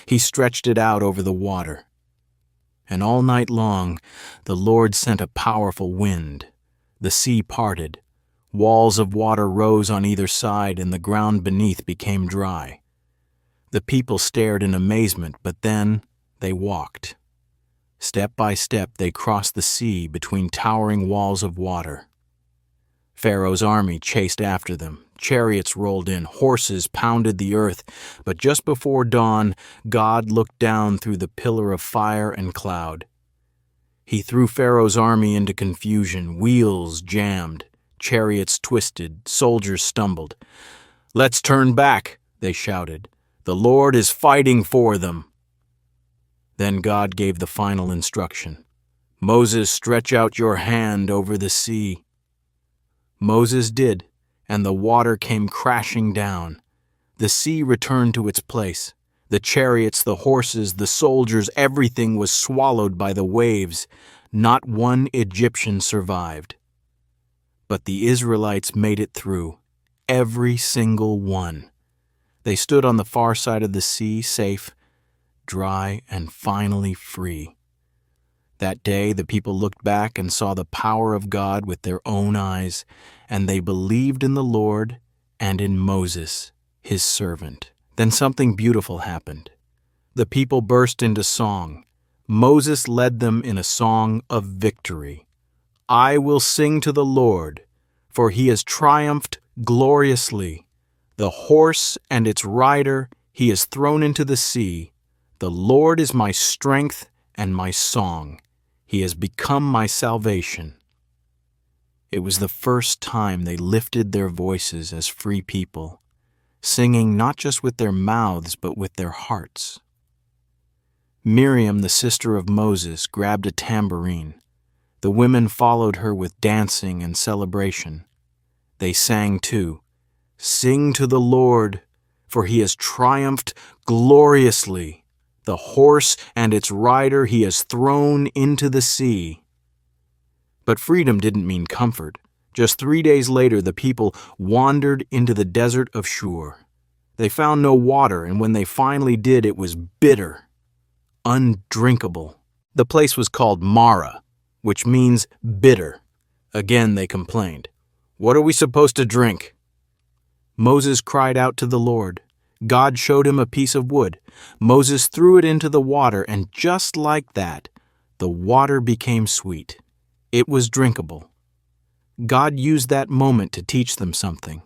He stretched it out over the water. And all night long, the Lord sent a powerful wind. The sea parted. Walls of water rose on either side, and the ground beneath became dry. The people stared in amazement, but then they walked. Step by step, they crossed the sea between towering walls of water. Pharaoh's army chased after them. Chariots rolled in, horses pounded the earth, but just before dawn, God looked down through the pillar of fire and cloud. He threw Pharaoh's army into confusion. Wheels jammed. Chariots twisted, soldiers stumbled. "Let's turn back," they shouted. "The Lord is fighting for them." Then God gave the final instruction. "Moses, stretch out your hand over the sea." Moses did, and the water came crashing down. The sea returned to its place. The chariots, the horses, the soldiers, everything was swallowed by the waves. Not one Egyptian survived. But the Israelites made it through, every single one. They stood on the far side of the sea, safe, dry, and finally free. That day the people looked back and saw the power of God with their own eyes, and they believed in the Lord and in Moses, his servant. Then something beautiful happened. The people burst into song. Moses led them in a song of victory. "I will sing to the Lord, for he has triumphed gloriously. The horse and its rider he has thrown into the sea. The Lord is my strength and my song. He has become my salvation." It was the first time they lifted their voices as free people, singing not just with their mouths but with their hearts. Miriam, the sister of Moses, grabbed a tambourine. The women followed her with dancing and celebration. They sang too, "Sing to the Lord, for he has triumphed gloriously. The horse and its rider he has thrown into the sea." But freedom didn't mean comfort. Just 3 days later, the people wandered into the desert of Shur. They found no water, and when they finally did, it was bitter, undrinkable. The place was called Mara, which means bitter. Again they complained, "What are we supposed to drink?" Moses cried out to the Lord. God showed him a piece of wood. Moses threw it into the water, and just like that, the water became sweet. It was drinkable. God used that moment to teach them something.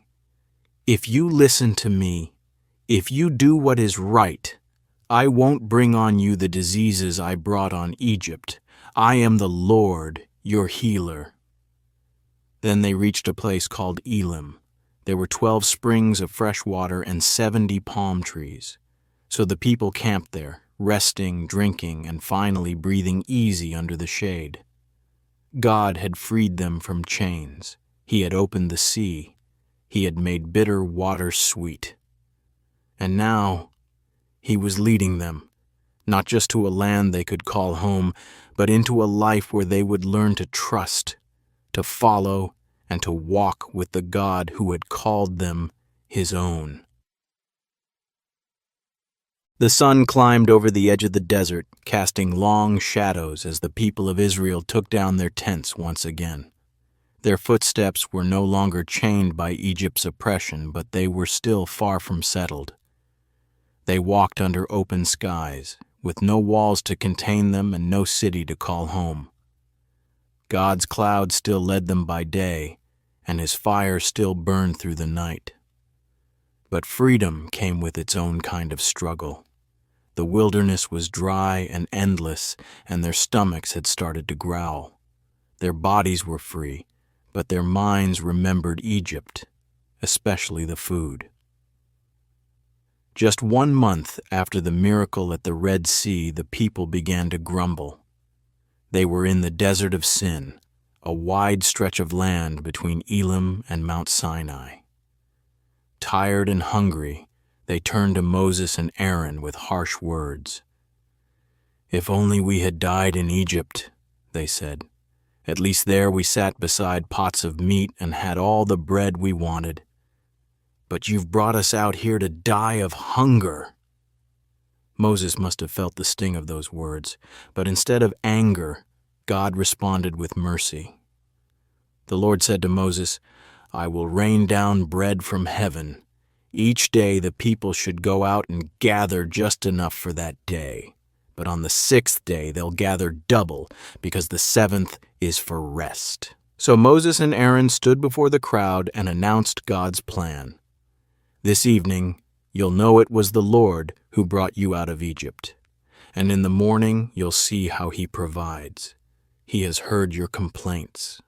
If you listen to me, if you do what is right, I won't bring on you the diseases I brought on Egypt. I am the Lord, your healer. Then they reached a place called Elim. There were 12 springs of fresh water and 70 palm trees. So the people camped there, resting, drinking, and finally breathing easy under the shade. God had freed them from chains. He had opened the sea. He had made bitter water sweet. And now he was leading them, not just to a land they could call home, but into a life where they would learn to trust, to follow, and to walk with the God who had called them his own. The sun climbed over the edge of the desert, casting long shadows as the people of Israel took down their tents once again. Their footsteps were no longer chained by Egypt's oppression, but they were still far from settled. They walked under open skies, with no walls to contain them and no city to call home. God's cloud still led them by day, and his fire still burned through the night. But freedom came with its own kind of struggle. The wilderness was dry and endless, and their stomachs had started to growl. Their bodies were free, but their minds remembered Egypt, especially the food. Just 1 month after the miracle at the Red Sea, the people began to grumble. They were in the desert of Sin, a wide stretch of land between Elim and Mount Sinai. Tired and hungry, they turned to Moses and Aaron with harsh words. "If only we had died in Egypt," they said. "At least there we sat beside pots of meat and had all the bread we wanted. But you've brought us out here to die of hunger." Moses must have felt the sting of those words, but instead of anger, God responded with mercy. The Lord said to Moses, "I will rain down bread from heaven. Each day the people should go out and gather just enough for that day. But on the 6th day they'll gather double, because the 7th is for rest." So Moses and Aaron stood before the crowd and announced God's plan. "This evening you'll know it was the Lord who brought you out of Egypt. And in the morning you'll see how he provides. He has heard your complaints."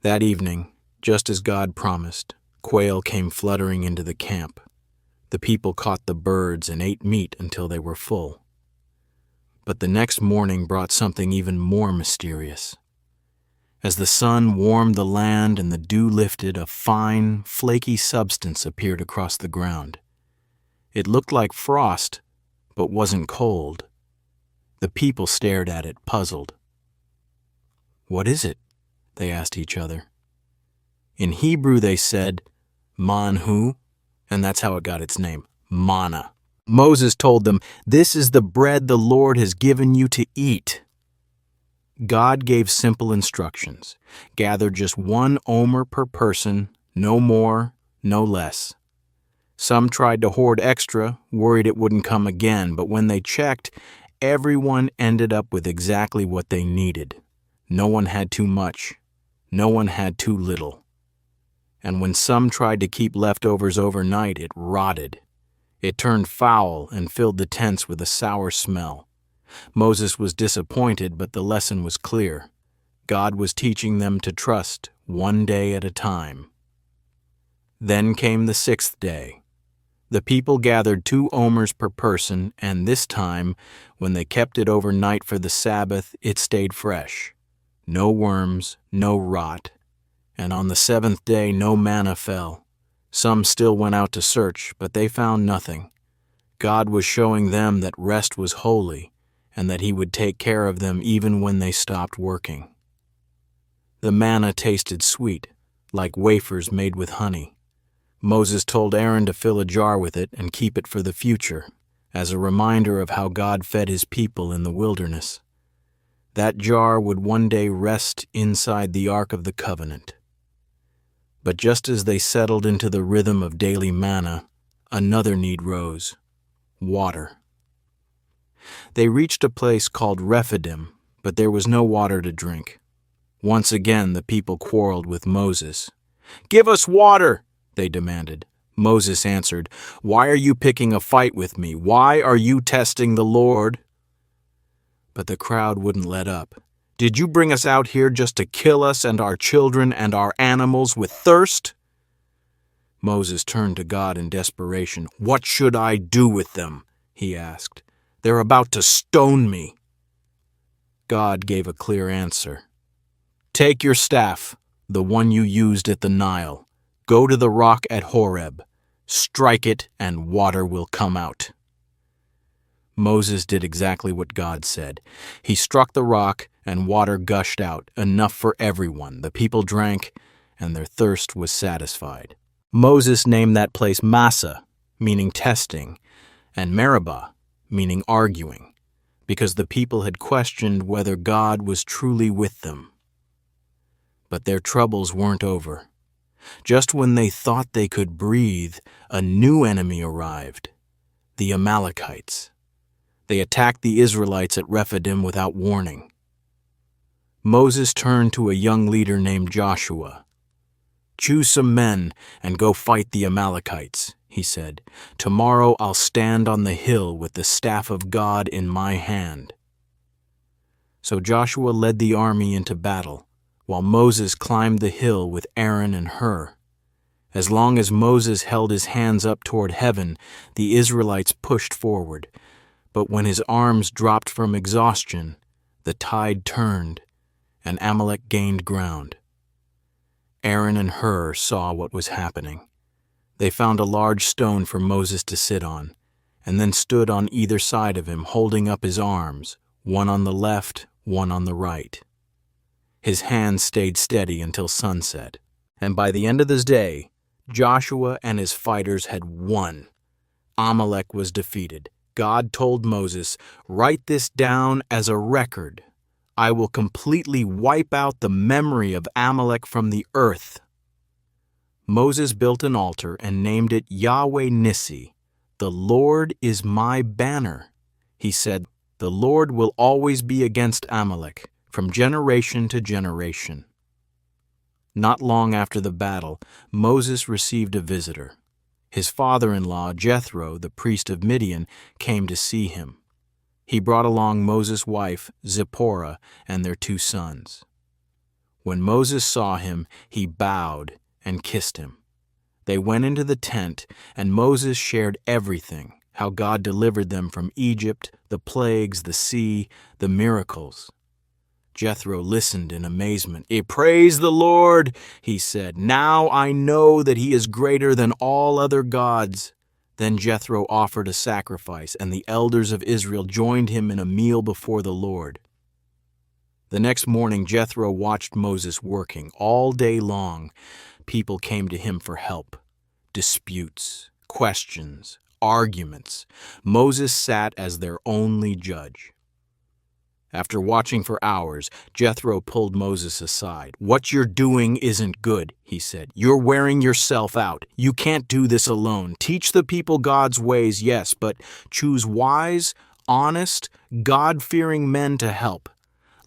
That evening, just as God promised, quail came fluttering into the camp. The people caught the birds and ate meat until they were full. But the next morning brought something even more mysterious. As the sun warmed the land and the dew lifted, a fine, flaky substance appeared across the ground. It looked like frost, but wasn't cold. The people stared at it, puzzled. "What is it?" they asked each other. In Hebrew they said, "manhu," and that's how it got its name, manna. Moses told them, "This is the bread the Lord has given you to eat." God gave simple instructions. Gather just 1 omer per person, no more, no less. Some tried to hoard extra, worried it wouldn't come again, but when they checked, everyone ended up with exactly what they needed. No one had too much. No one had too little. And when some tried to keep leftovers overnight, it rotted. It turned foul and filled the tents with a sour smell. Moses was disappointed, but the lesson was clear. God was teaching them to trust 1 day at a time. Then came the 6th day. The people gathered 2 omers per person, and this time, when they kept it overnight for the Sabbath, it stayed fresh. No worms, no rot. And on the 7th day no manna fell. Some still went out to search, but they found nothing. God was showing them that rest was holy, and that he would take care of them even when they stopped working. The manna tasted sweet, like wafers made with honey. Moses told Aaron to fill a jar with it and keep it for the future, as a reminder of how God fed his people in the wilderness. That jar would one day rest inside the Ark of the Covenant. But just as they settled into the rhythm of daily manna, another need rose: water. They reached a place called Rephidim, but there was no water to drink. Once again the people quarreled with Moses. "Give us water!" they demanded. Moses answered, "Why are you picking a fight with me? Why are you testing the Lord?" But the crowd wouldn't let up. "Did you bring us out here just to kill us and our children and our animals with thirst?" Moses turned to God in desperation. "What should I do with them?" he asked. "They're about to stone me." God gave a clear answer. "Take your staff, the one you used at the Nile. Go to the rock at Horeb. Strike it, and water will come out." Moses did exactly what God said. He struck the rock, and water gushed out, enough for everyone. The people drank, and their thirst was satisfied. Moses named that place Massa, meaning testing, and Meribah, meaning arguing, because the people had questioned whether God was truly with them. But their troubles weren't over. Just when they thought they could breathe, a new enemy arrived: the Amalekites. They attacked the Israelites at Rephidim without warning. Moses turned to a young leader named Joshua. "Choose some men and go fight the Amalekites," he said. "Tomorrow I'll stand on the hill with the staff of God in my hand." So Joshua led the army into battle, while Moses climbed the hill with Aaron and Hur. As long as Moses held his hands up toward heaven, the Israelites pushed forward. But when his arms dropped from exhaustion, the tide turned, and Amalek gained ground. Aaron and Hur saw what was happening. They found a large stone for Moses to sit on, and then stood on either side of him, holding up his arms, one on the left, one on the right. His hands stayed steady until sunset, and by the end of the day, Joshua and his fighters had won. Amalek was defeated. God told Moses, "Write this down as a record. I will completely wipe out the memory of Amalek from the earth." Moses built an altar and named it Yahweh Nissi. "The Lord is my banner." He said, "The Lord will always be against Amalek, from generation to generation." Not long after the battle, Moses received a visitor. His father-in-law, Jethro, the priest of Midian, came to see him. He brought along Moses' wife, Zipporah, and their 2 sons. When Moses saw him, he bowed and kissed him. They went into the tent, and Moses shared everything: how God delivered them from Egypt, the plagues, the sea, the miracles. Jethro listened in amazement. "Praise the Lord," he said. "Now I know that he is greater than all other gods." Then Jethro offered a sacrifice, and the elders of Israel joined him in a meal before the Lord. The next morning Jethro watched Moses working. All day long, people came to him for help. Disputes, questions, arguments. Moses sat as their only judge. After watching for hours, Jethro pulled Moses aside. "What you're doing isn't good," he said. "You're wearing yourself out. You can't do this alone. Teach the people God's ways, yes, but choose wise, honest, God-fearing men to help.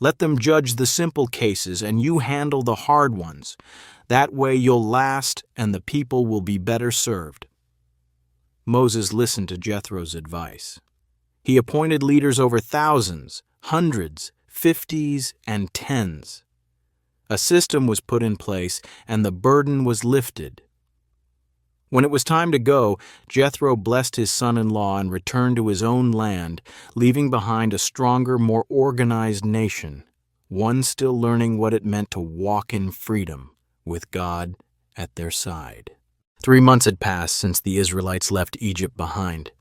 Let them judge the simple cases, and you handle the hard ones. That way you'll last, and the people will be better served." Moses listened to Jethro's advice. He appointed leaders over thousands, hundreds, 50s, and 10s. A system was put in place, and the burden was lifted. When it was time to go, Jethro blessed his son-in-law and returned to his own land, leaving behind a stronger, more organized nation, one still learning what it meant to walk in freedom, with God at their side. 3 months had passed since the Israelites left Egypt behind.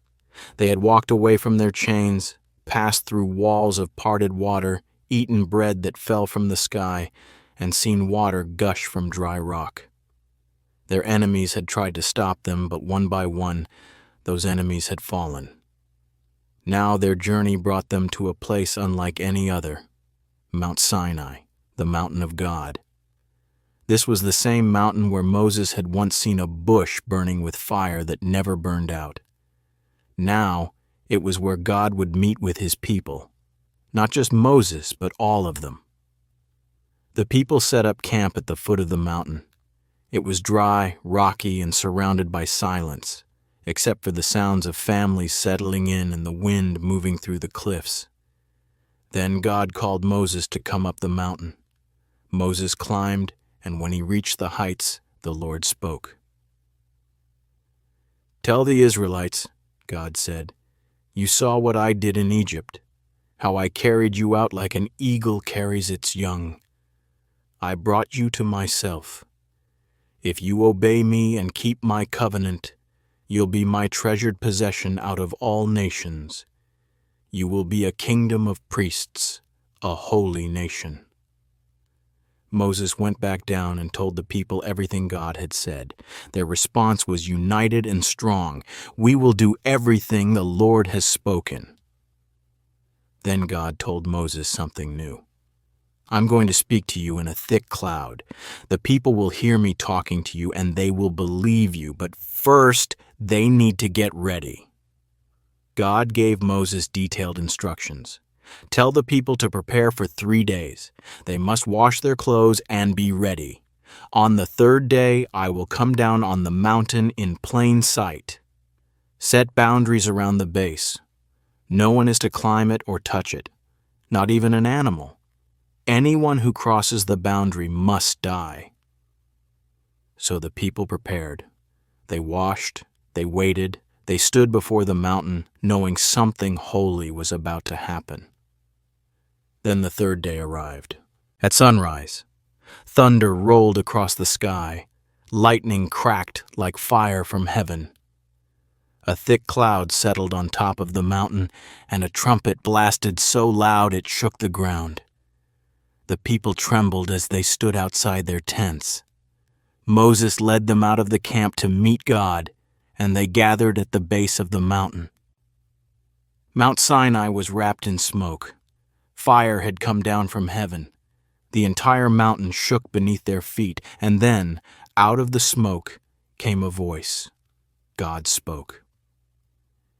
They had walked away from their chains, passed through walls of parted water, eaten bread that fell from the sky, and seen water gush from dry rock. Their enemies had tried to stop them, but one by one, those enemies had fallen. Now their journey brought them to a place unlike any other, Mount Sinai, the mountain of God. This was the same mountain where Moses had once seen a bush burning with fire that never burned out. Now, it was where God would meet with his people. Not just Moses, but all of them. The people set up camp at the foot of the mountain. It was dry, rocky, and surrounded by silence, except for the sounds of families settling in and the wind moving through the cliffs. Then God called Moses to come up the mountain. Moses climbed, and when he reached the heights, the Lord spoke. "Tell the Israelites," God said, "you saw what I did in Egypt, how I carried you out like an eagle carries its young. I brought you to myself. If you obey me and keep my covenant, you'll be my treasured possession out of all nations. You will be a kingdom of priests, a holy nation." Moses went back down and told the people everything God had said. Their response was united and strong. "We will do everything the Lord has spoken." Then God told Moses something new. "I'm going to speak to you in a thick cloud. The people will hear me talking to you and they will believe you, but first they need to get ready." God gave Moses detailed instructions. "Tell the people to prepare for 3 days. They must wash their clothes and be ready. On the 3rd day, I will come down on the mountain in plain sight. Set boundaries around the base. No one is to climb it or touch it, not even an animal. Anyone who crosses the boundary must die." So the people prepared. They washed, they waited, they stood before the mountain, knowing something holy was about to happen. Then the 3rd day arrived. At sunrise, thunder rolled across the sky, lightning cracked like fire from heaven. A thick cloud settled on top of the mountain, and a trumpet blasted so loud it shook the ground. The people trembled as they stood outside their tents. Moses led them out of the camp to meet God, and they gathered at the base of the mountain. Mount Sinai was wrapped in smoke. Fire had come down from heaven. The entire mountain shook beneath their feet, and then, out of the smoke, came a voice. God spoke.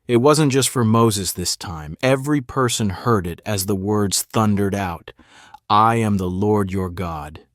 It wasn't just for Moses this time. Every person heard it as the words thundered out. "I am the Lord your God.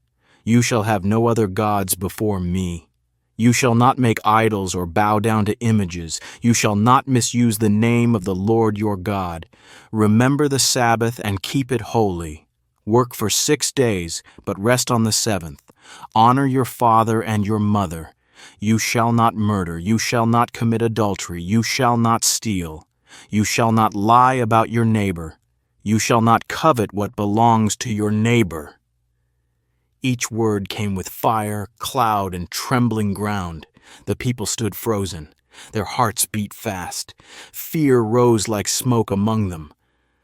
You shall have no other gods before me. You shall not make idols or bow down to images. You shall not misuse the name of the Lord your God. Remember the Sabbath and keep it holy. Work for 6 days, but rest on the 7th. Honor your father and your mother. You shall not murder. You shall not commit adultery. You shall not steal. You shall not lie about your neighbor. You shall not covet what belongs to your neighbor." Each word came with fire, cloud, and trembling ground. The people stood frozen. Their hearts beat fast. Fear rose like smoke among them.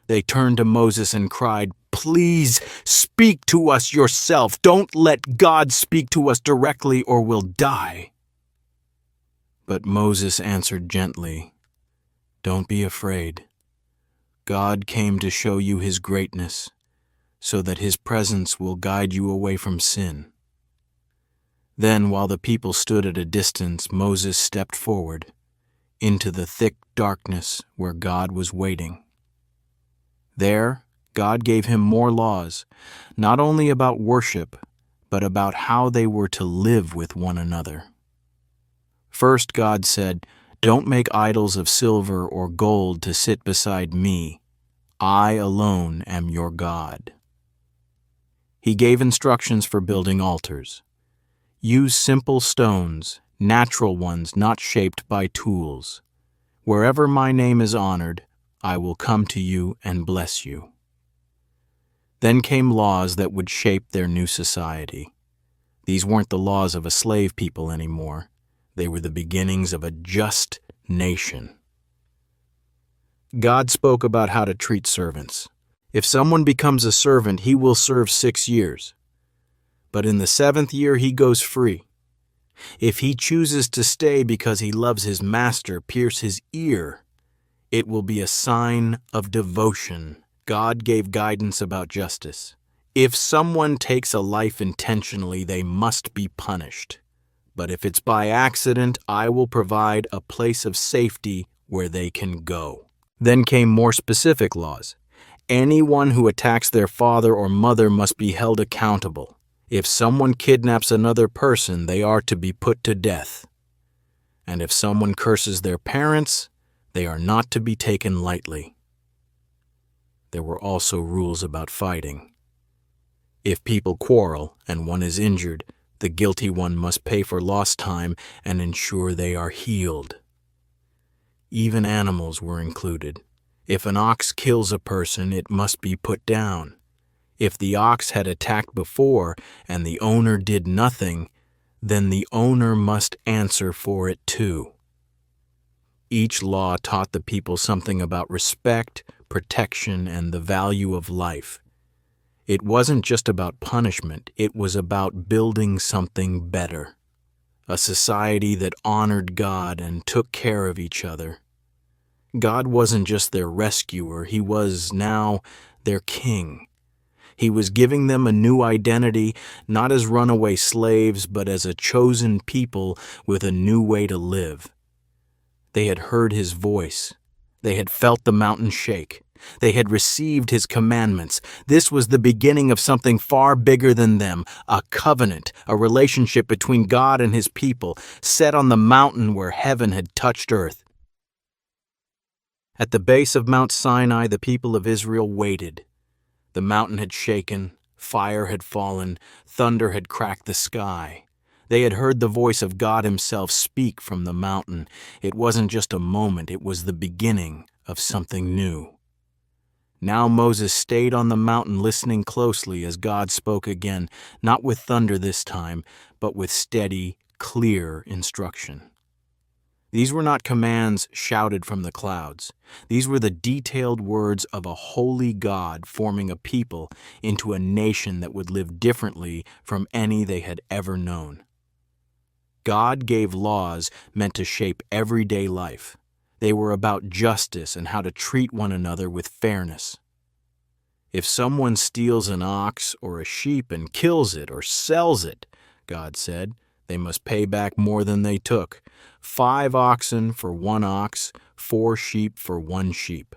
They turned to Moses and cried, "Please speak to us yourself. Don't let God speak to us directly or we'll die." But Moses answered gently, "Don't be afraid. God came to show you his greatness, so that his presence will guide you away from sin." Then, while the people stood at a distance, Moses stepped forward into the thick darkness where God was waiting. There, God gave him more laws, not only about worship, but about how they were to live with one another. First, God said, "Don't make idols of silver or gold to sit beside me. I alone am your God." He gave instructions for building altars. Use simple stones, natural ones not shaped by tools. Wherever my name is honored, I will come to you and bless you. Then came laws that would shape their new society. These weren't the laws of a slave people anymore. They were the beginnings of a just nation. God spoke about how to treat servants. If someone becomes a servant, he will serve 6 years. But in the 7th year, he goes free. If he chooses to stay because he loves his master, pierce his ear. It will be a sign of devotion. God gave guidance about justice. If someone takes a life intentionally, they must be punished. But if it's by accident, I will provide a place of safety where they can go. Then came more specific laws. Anyone who attacks their father or mother must be held accountable. If someone kidnaps another person, they are to be put to death. And if someone curses their parents, they are not to be taken lightly. There were also rules about fighting. If people quarrel and one is injured, the guilty one must pay for lost time and ensure they are healed. Even animals were included. If an ox kills a person, it must be put down. If the ox had attacked before and the owner did nothing, then the owner must answer for it too. Each law taught the people something about respect, protection, and the value of life. It wasn't just about punishment, it was about building something better. A society that honored God and took care of each other. God wasn't just their rescuer, he was now their king. He was giving them a new identity, not as runaway slaves, but as a chosen people with a new way to live. They had heard his voice. They had felt the mountain shake. They had received his commandments. This was the beginning of something far bigger than them, a covenant, a relationship between God and his people, set on the mountain where heaven had touched earth. At the base of Mount Sinai, the people of Israel waited. The mountain had shaken, fire had fallen, thunder had cracked the sky. They had heard the voice of God himself speak from the mountain. It wasn't just a moment, it was the beginning of something new. Now Moses stayed on the mountain listening closely as God spoke again, not with thunder this time, but with steady, clear instruction. These were not commands shouted from the clouds. These were the detailed words of a holy God forming a people into a nation that would live differently from any they had ever known. God gave laws meant to shape everyday life. They were about justice and how to treat one another with fairness. If someone steals an ox or a sheep and kills it or sells it, God said, they must pay back more than they took. 5 oxen for 1 ox, 4 sheep for 1 sheep.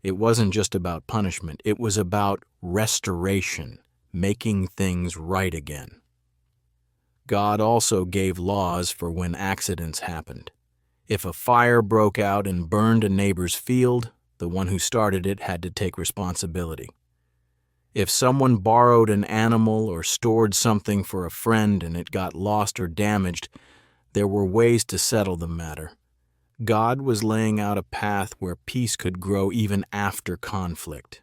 It wasn't just about punishment, it was about restoration, making things right again. God also gave laws for when accidents happened. If a fire broke out and burned a neighbor's field, the one who started it had to take responsibility. If someone borrowed an animal or stored something for a friend and it got lost or damaged, there were ways to settle the matter. God was laying out a path where peace could grow even after conflict.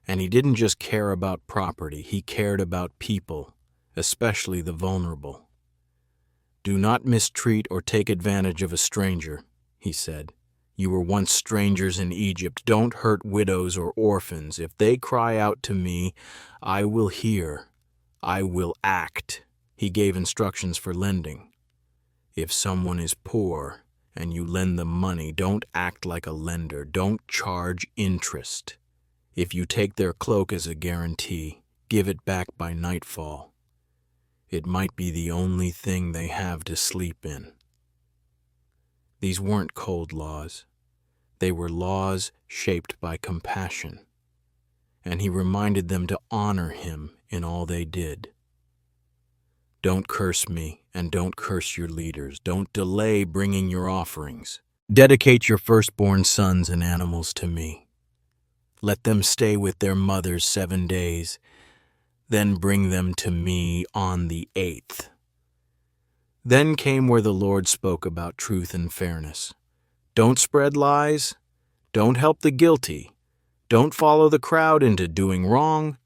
And he didn't just care about property, he cared about people, especially the vulnerable. Do not mistreat or take advantage of a stranger, he said. You were once strangers in Egypt. Don't hurt widows or orphans. If they cry out to me, I will hear. I will act. He gave instructions for lending. If someone is poor and you lend them money, don't act like a lender. Don't charge interest. If you take their cloak as a guarantee, give it back by nightfall. It might be the only thing they have to sleep in. These weren't cold laws. They were laws shaped by compassion. And he reminded them to honor him in all they did. Don't curse me, and don't curse your leaders. Don't delay bringing your offerings. Dedicate your firstborn sons and animals to me. Let them stay with their mothers 7 days, then bring them to me on the 8th. Then came where the Lord spoke about truth and fairness. Don't spread lies. Don't help the guilty. Don't follow the crowd into doing wrong.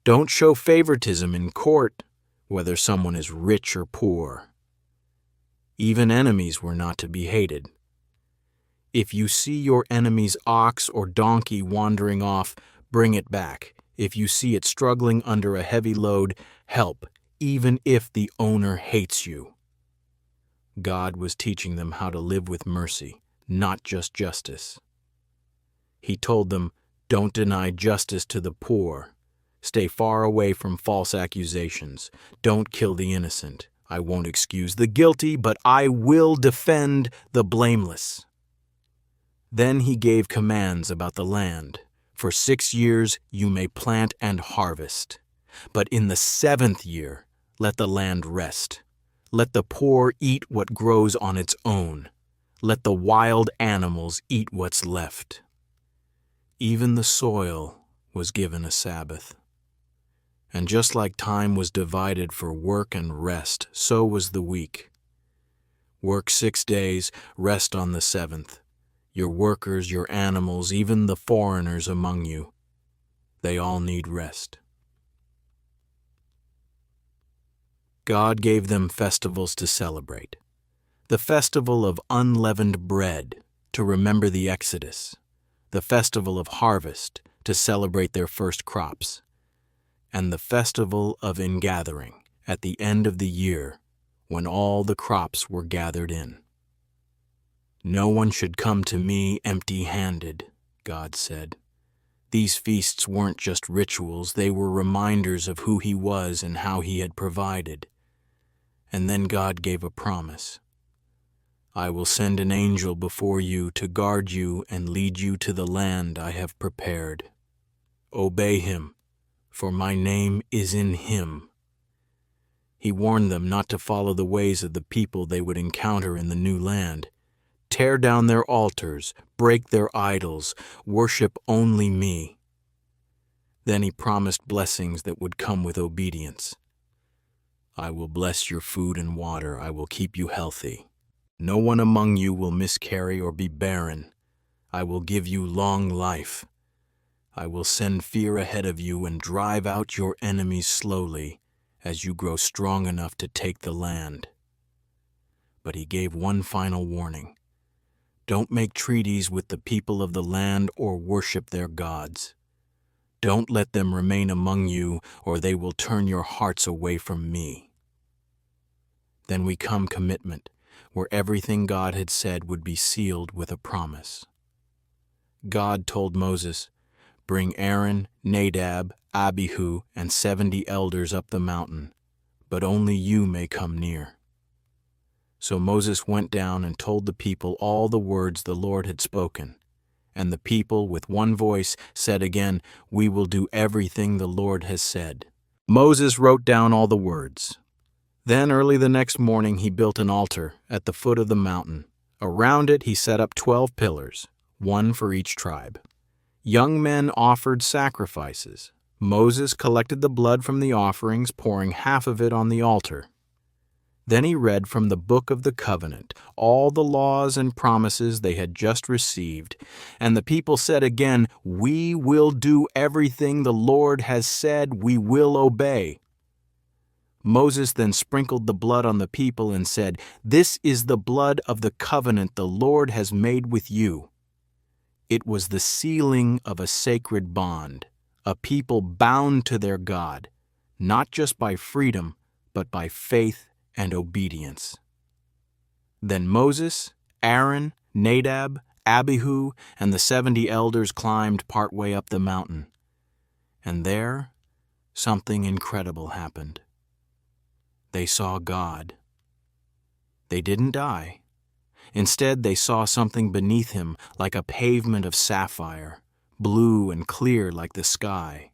Don't show favoritism in court, whether someone is rich or poor. Even enemies were not to be hated. If you see your enemy's ox or donkey wandering off, bring it back. If you see it struggling under a heavy load, help, even if the owner hates you. God was teaching them how to live with mercy, not just justice. He told them, don't deny justice to the poor. Stay far away from false accusations. Don't kill the innocent. I won't excuse the guilty, but I will defend the blameless. Then he gave commands about the land. For 6 years you may plant and harvest. But in the 7th year, let the land rest. Let the poor eat what grows on its own. Let the wild animals eat what's left. Even the soil was given a Sabbath. And just like time was divided for work and rest, so was the week. Work 6 days, rest on the 7th. Your workers, your animals, even the foreigners among you, they all need rest. God gave them festivals to celebrate. The festival of unleavened bread, to remember the Exodus. The festival of harvest, to celebrate their first crops. And the festival of ingathering, at the end of the year, when all the crops were gathered in. No one should come to me empty-handed, God said. These feasts weren't just rituals, they were reminders of who He was and how He had provided. And then God gave a promise. I will send an angel before you to guard you and lead you to the land I have prepared. Obey him, for my name is in him. He warned them not to follow the ways of the people they would encounter in the new land. Tear down their altars, break their idols, worship only me. Then he promised blessings that would come with obedience. I will bless your food and water. I will keep you healthy. No one among you will miscarry or be barren. I will give you long life. I will send fear ahead of you and drive out your enemies slowly as you grow strong enough to take the land. But he gave one final warning. Don't make treaties with the people of the land or worship their gods. Don't let them remain among you, or they will turn your hearts away from me. Then we come commitment, where everything God had said would be sealed with a promise. God told Moses, bring Aaron, Nadab, Abihu, and 70 elders up the mountain, but only you may come near. So Moses went down and told the people all the words the Lord had spoken. And the people, with one voice, said again, we will do everything the Lord has said. Moses wrote down all the words. Then early the next morning he built an altar at the foot of the mountain. Around it he set up 12 pillars, one for each tribe. Young men offered sacrifices. Moses collected the blood from the offerings, pouring half of it on the altar. Then he read from the book of the covenant, all the laws and promises they had just received, and the people said again, we will do everything the Lord has said, we will obey. Moses then sprinkled the blood on the people and said, this is the blood of the covenant the Lord has made with you. It was the sealing of a sacred bond, a people bound to their God, not just by freedom, but by faith and obedience. Then Moses, Aaron, Nadab, Abihu, and the 70 elders climbed partway up the mountain. And there, something incredible happened. They saw God. They didn't die. Instead, they saw something beneath him like a pavement of sapphire, blue and clear like the sky.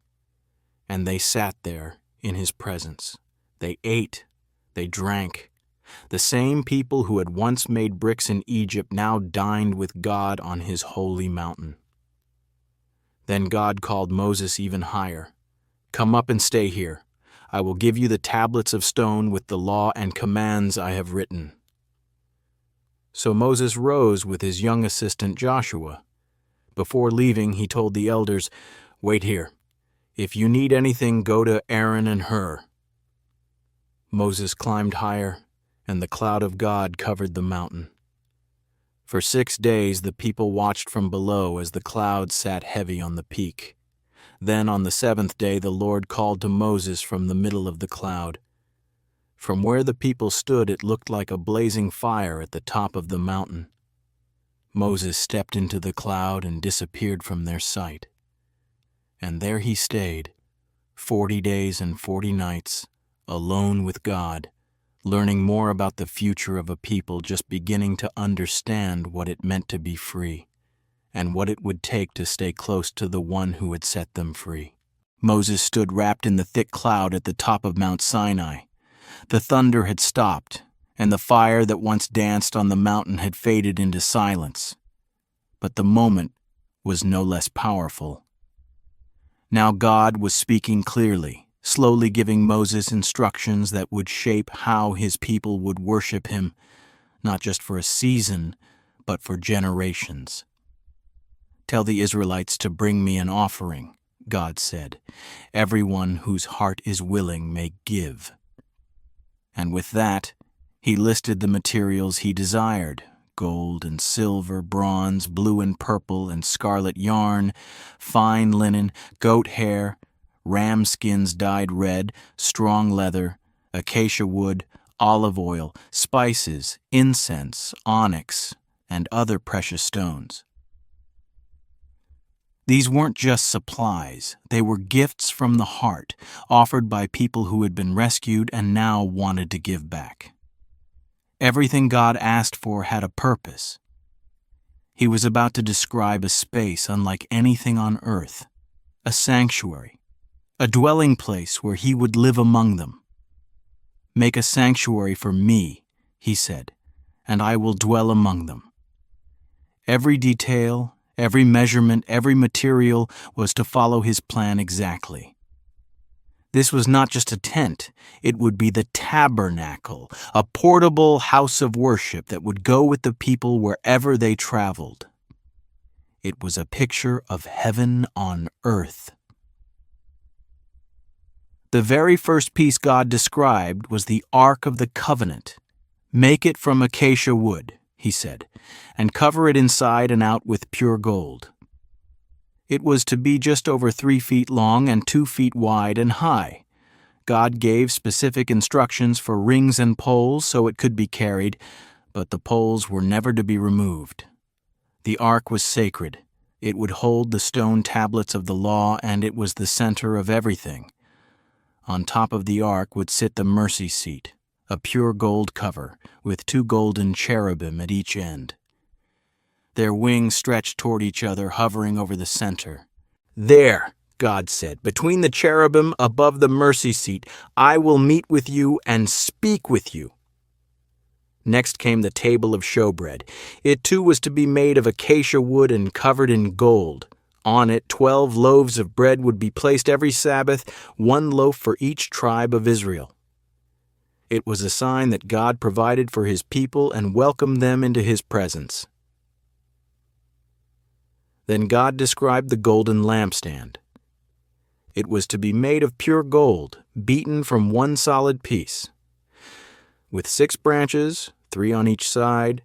And they sat there in his presence. They ate. They drank. The same people who had once made bricks in Egypt now dined with God on his holy mountain. Then God called Moses even higher. Come up and stay here. I will give you the tablets of stone with the law and commands I have written. So Moses rose with his young assistant Joshua. Before leaving, he told the elders, wait here. If you need anything, go to Aaron and Hur. Moses climbed higher, and the cloud of God covered the mountain. For 6 days the people watched from below as the cloud sat heavy on the peak. Then on the 7th day the Lord called to Moses from the middle of the cloud. From where the people stood, it looked like a blazing fire at the top of the mountain. Moses stepped into the cloud and disappeared from their sight. And there he stayed, 40 days and 40 nights, alone with God, learning more about the future of a people just beginning to understand what it meant to be free, and what it would take to stay close to the one who had set them free. Moses stood wrapped in the thick cloud at the top of Mount Sinai. The thunder had stopped, and the fire that once danced on the mountain had faded into silence. But the moment was no less powerful. Now God was speaking clearly, slowly giving Moses instructions that would shape how his people would worship him, not just for a season, but for generations. "Tell the Israelites to bring me an offering," God said. "Everyone whose heart is willing may give." And with that, he listed the materials he desired: gold and silver, bronze, blue and purple and scarlet yarn, fine linen, goat hair, ram skins dyed red, strong leather, acacia wood, olive oil, spices, incense, onyx, and other precious stones. These weren't just supplies, they were gifts from the heart, offered by people who had been rescued and now wanted to give back. Everything God asked for had a purpose. He was about to describe a space unlike anything on earth, a sanctuary, a dwelling place where he would live among them. "Make a sanctuary for me," he said, "and I will dwell among them." Every detail, every measurement, every material was to follow his plan exactly. This was not just a tent, it would be the Tabernacle, a portable house of worship that would go with the people wherever they traveled. It was a picture of heaven on earth. The very first piece God described was the Ark of the Covenant. "Make it from acacia wood," he said, "and cover it inside and out with pure gold." It was to be just over 3 feet long and 2 feet wide and high. God gave specific instructions for rings and poles so it could be carried, but the poles were never to be removed. The ark was sacred. It would hold the stone tablets of the law, and it was the center of everything. On top of the ark would sit the mercy seat, a pure gold cover, with 2 golden cherubim at each end. Their wings stretched toward each other, hovering over the center. "There," God said, "between the cherubim above the mercy seat, I will meet with you and speak with you." Next came the table of showbread. It too was to be made of acacia wood and covered in gold. On it, 12 loaves of bread would be placed every Sabbath, 1 loaf for each tribe of Israel. It was a sign that God provided for his people and welcomed them into his presence. Then God described the golden lampstand. It was to be made of pure gold, beaten from one solid piece. With 6 branches, 3 on each side,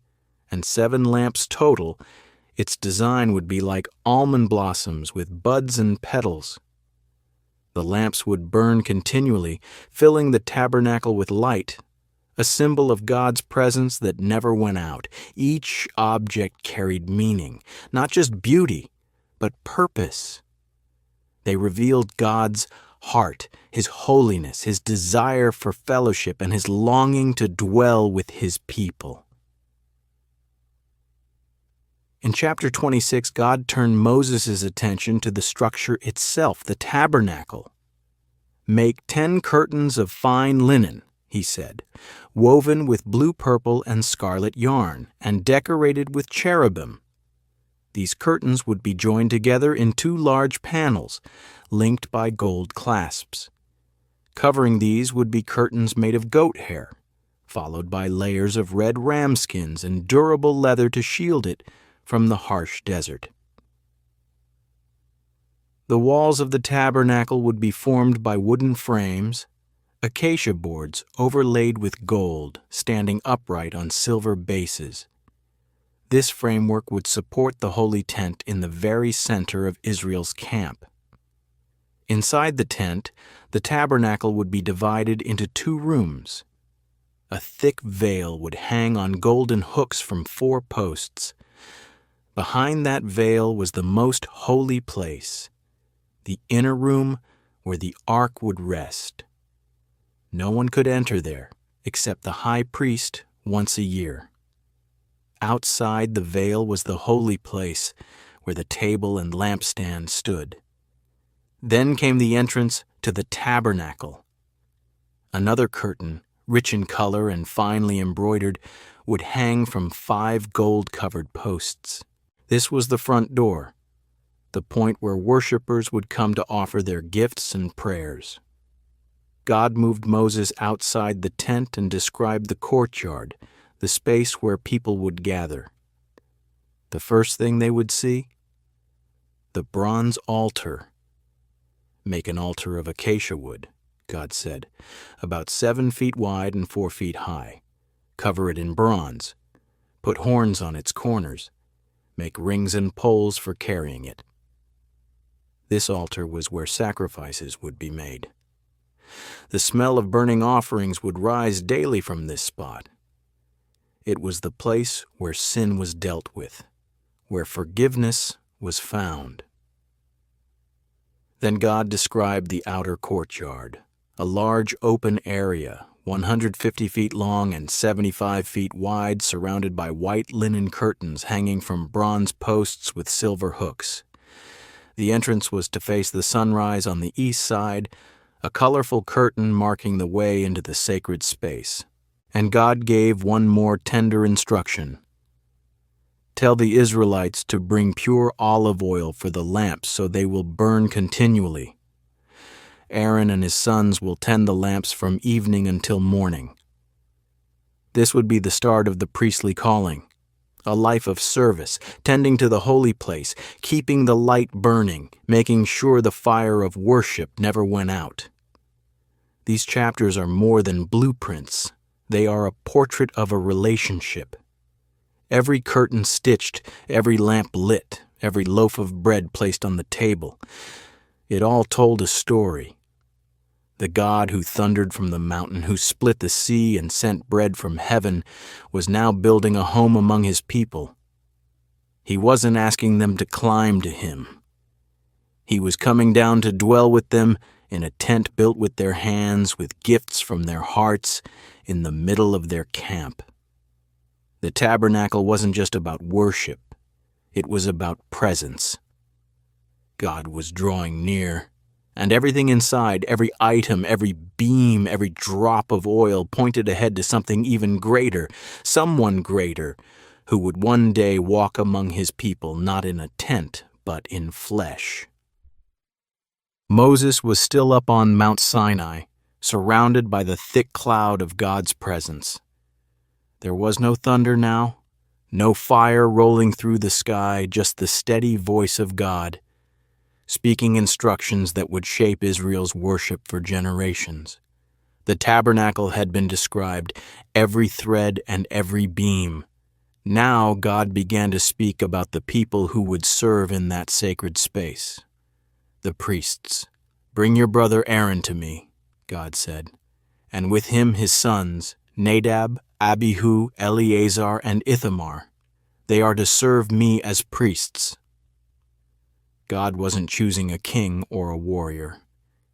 and 7 lamps total, its design would be like almond blossoms with buds and petals. The lamps would burn continually, filling the tabernacle with light, a symbol of God's presence that never went out. Each object carried meaning, not just beauty, but purpose. They revealed God's heart, his holiness, his desire for fellowship, and his longing to dwell with his people. In chapter 26, God turned Moses' attention to the structure itself, the tabernacle. "Make 10 curtains of fine linen," he said, "woven with blue, purple, and scarlet yarn, and decorated with cherubim. These curtains would be joined together in 2 large panels, linked by gold clasps. Covering these would be curtains made of goat hair, followed by layers of red ram skins and durable leather to shield it from the harsh desert. The walls of the tabernacle would be formed by wooden frames, acacia boards overlaid with gold, standing upright on silver bases. This framework would support the holy tent in the very center of Israel's camp. Inside the tent, the tabernacle would be divided into 2 rooms, A thick veil would hang on golden hooks from 4 posts. Behind that veil was the most holy place, the inner room where the ark would rest. No one could enter there except the high priest once a year. Outside the veil was the holy place where the table and lampstand stood. Then came the entrance to the Tabernacle. Another curtain, rich in color and finely embroidered, would hang from 5 gold-covered posts. This was the front door, the point where worshipers would come to offer their gifts and prayers. God moved Moses outside the tent and described the courtyard, the space where people would gather. The first thing they would see? The bronze altar. Make an altar of acacia wood, God said, about 7 feet wide and 4 feet high. Cover it in bronze. Put horns on its corners. Make rings and poles for carrying it. This altar was where sacrifices would be made. The smell of burning offerings would rise daily from this spot. It was the place where sin was dealt with, where forgiveness was found. Then God described the outer courtyard, a large open area, 150 feet long and 75 feet wide, surrounded by white linen curtains hanging from bronze posts with silver hooks. The entrance was to face the sunrise on the east side, a colorful curtain marking the way into the sacred space. And God gave one more tender instruction. Tell the Israelites to bring pure olive oil for the lamps so they will burn continually. Aaron and his sons will tend the lamps from evening until morning. This would be the start of the priestly calling, a life of service, tending to the holy place, keeping the light burning, making sure the fire of worship never went out. These chapters are more than blueprints. They are a portrait of a relationship. Every curtain stitched, every lamp lit, every loaf of bread placed on the table. It all told a story. The God who thundered from the mountain, who split the sea and sent bread from heaven, was now building a home among his people. He wasn't asking them to climb to him. He was coming down to dwell with them in a tent built with their hands, with gifts from their hearts, in the middle of their camp. The tabernacle wasn't just about worship. It was about presence. God was drawing near, and everything inside, every item, every beam, every drop of oil pointed ahead to something even greater, someone greater, who would one day walk among his people, not in a tent, but in flesh. Moses was still up on Mount Sinai, surrounded by the thick cloud of God's presence. There was no thunder now, no fire rolling through the sky, just the steady voice of God, speaking instructions that would shape Israel's worship for generations. The tabernacle had been described, every thread and every beam. Now God began to speak about the people who would serve in that sacred space. The priests. Bring your brother Aaron to me, God said, and with him his sons, Nadab, Abihu, Eleazar, and Ithamar. They are to serve me as priests. God wasn't choosing a king or a warrior.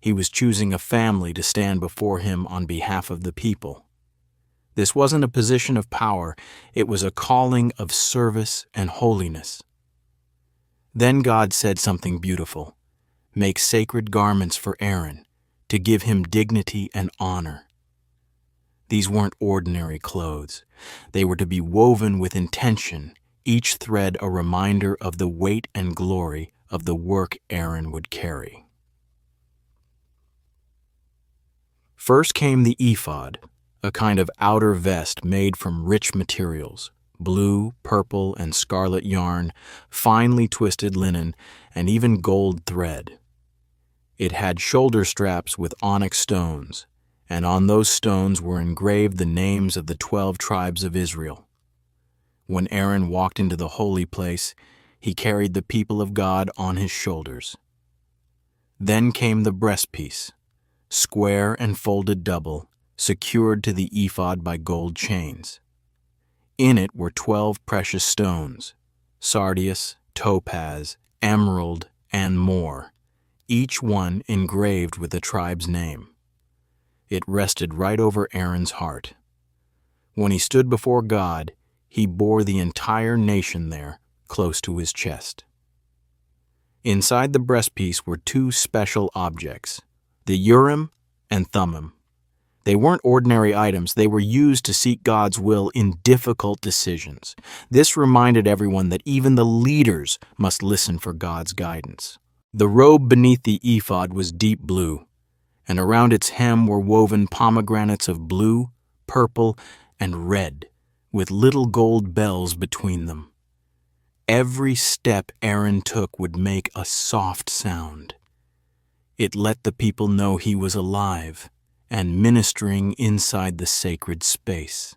He was choosing a family to stand before him on behalf of the people. This wasn't a position of power. It was a calling of service and holiness. Then God said something beautiful. Make sacred garments for Aaron, to give him dignity and honor. These weren't ordinary clothes. They were to be woven with intention, each thread a reminder of the weight and glory of the work Aaron would carry. First came the ephod, a kind of outer vest made from rich materials, blue, purple, and scarlet yarn, finely twisted linen, and even gold thread. It had shoulder straps with onyx stones, and on those stones were engraved the names of the 12 tribes of Israel. When Aaron walked into the holy place, he carried the people of God on his shoulders. Then came the breastpiece, square and folded double, secured to the ephod by gold chains. In it were 12 precious stones, sardius, topaz, emerald, and more, each one engraved with the tribe's name. It rested right over Aaron's heart. When he stood before God, he bore the entire nation there, close to his chest. Inside the breastpiece were 2 special objects, the Urim and Thummim. They weren't ordinary items. They were used to seek God's will in difficult decisions. This reminded everyone that even the leaders must listen for God's guidance. The robe beneath the ephod was deep blue, and around its hem were woven pomegranates of blue, purple, and red, with little gold bells between them. Every step Aaron took would make a soft sound. It let the people know he was alive and ministering inside the sacred space.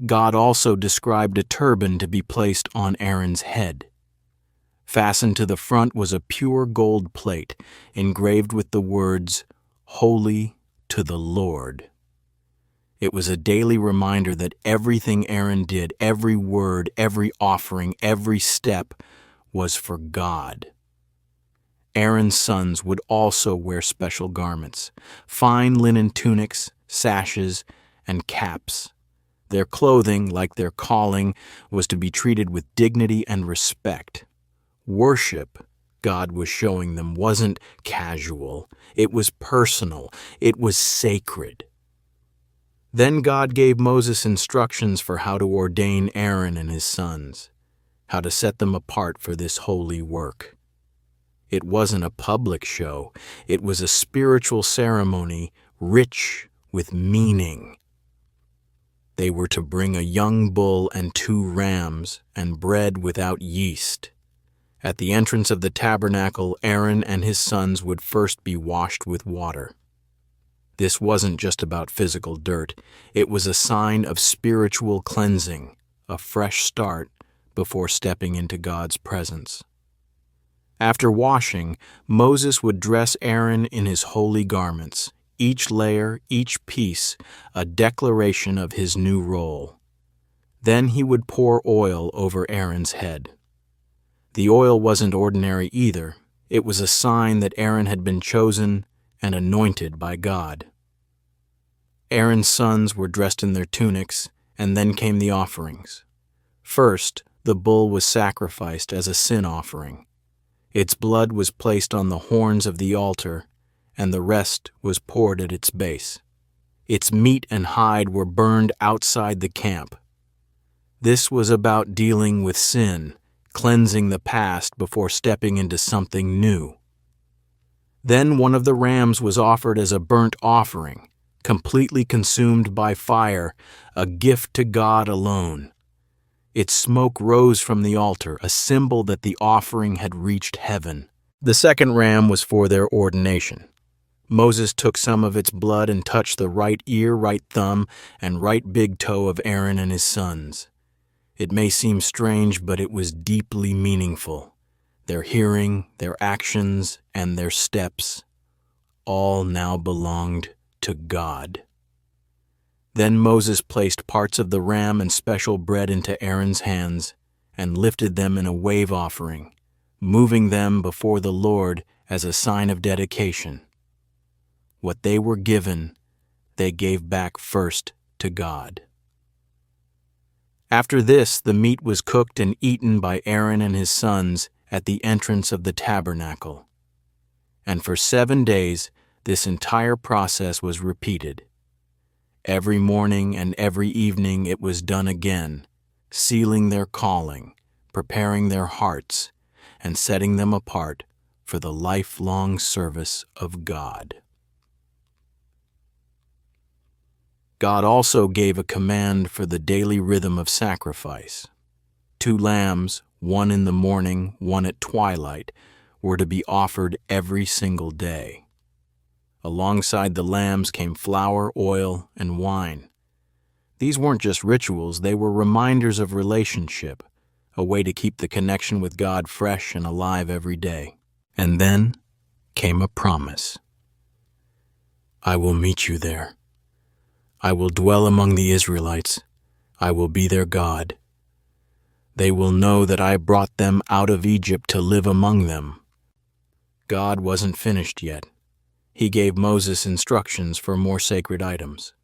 God also described a turban to be placed on Aaron's head. Fastened to the front was a pure gold plate engraved with the words, "Holy to the Lord." It was a daily reminder that everything Aaron did, every word, every offering, every step, was for God. Aaron's sons would also wear special garments, fine linen tunics, sashes, and caps. Their clothing, like their calling, was to be treated with dignity and respect. Worship, God was showing them, wasn't casual. It was personal. It was sacred. Then God gave Moses instructions for how to ordain Aaron and his sons, how to set them apart for this holy work. It wasn't a public show. It was a spiritual ceremony rich with meaning. They were to bring a young bull and 2 rams and bread without yeast. At the entrance of the tabernacle, Aaron and his sons would first be washed with water. This wasn't just about physical dirt. It was a sign of spiritual cleansing, a fresh start before stepping into God's presence. After washing, Moses would dress Aaron in his holy garments, each layer, each piece, a declaration of his new role. Then he would pour oil over Aaron's head. The oil wasn't ordinary either. It was a sign that Aaron had been chosen and anointed by God. Aaron's sons were dressed in their tunics, and then came the offerings. First, the bull was sacrificed as a sin offering. Its blood was placed on the horns of the altar, and the rest was poured at its base. Its meat and hide were burned outside the camp. This was about dealing with sin, cleansing the past before stepping into something new. Then one of the rams was offered as a burnt offering, completely consumed by fire, a gift to God alone. Its smoke rose from the altar, a symbol that the offering had reached heaven. The second ram was for their ordination. Moses took some of its blood and touched the right ear, right thumb, and right big toe of Aaron and his sons. It may seem strange, but it was deeply meaningful. Their hearing, their actions, and their steps all now belonged to God. Then Moses placed parts of the ram and special bread into Aaron's hands and lifted them in a wave offering, moving them before the Lord as a sign of dedication. What they were given, they gave back first to God. After this, the meat was cooked and eaten by Aaron and his sons at the entrance of the tabernacle. And for 7 days, this entire process was repeated. Every morning and every evening it was done again, sealing their calling, preparing their hearts, and setting them apart for the lifelong service of God. God also gave a command for the daily rhythm of sacrifice. 2 lambs, one in the morning, one at twilight, were to be offered every single day. Alongside the lambs came flour, oil, and wine. These weren't just rituals, they were reminders of relationship, a way to keep the connection with God fresh and alive every day. And then came a promise. I will meet you there. I will dwell among the Israelites. I will be their God. They will know that I brought them out of Egypt to live among them. God wasn't finished yet. He gave Moses instructions for more sacred items.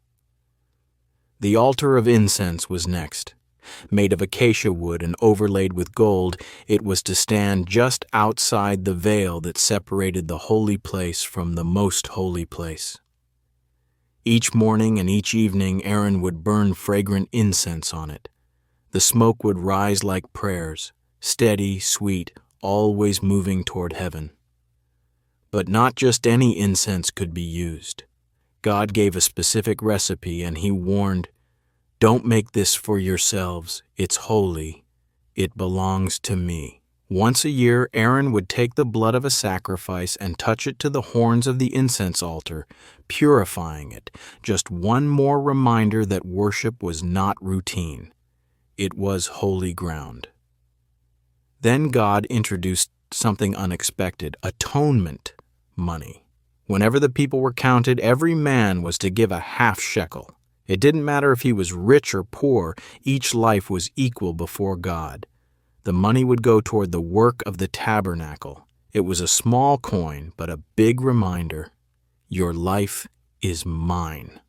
The altar of incense was next. Made of acacia wood and overlaid with gold, it was to stand just outside the veil that separated the holy place from the most holy place. Each morning and each evening Aaron would burn fragrant incense on it. The smoke would rise like prayers, steady, sweet, always moving toward heaven. But not just any incense could be used. God gave a specific recipe, and he warned, "Don't make this for yourselves. It's holy. It belongs to me." Once a year, Aaron would take the blood of a sacrifice and touch it to the horns of the incense altar, purifying it. Just one more reminder that worship was not routine. It was holy ground. Then God introduced something unexpected: atonement money. Whenever the people were counted, every man was to give a half shekel. It didn't matter if he was rich or poor, each life was equal before God. The money would go toward the work of the tabernacle. It was a small coin, but a big reminder: your life is mine.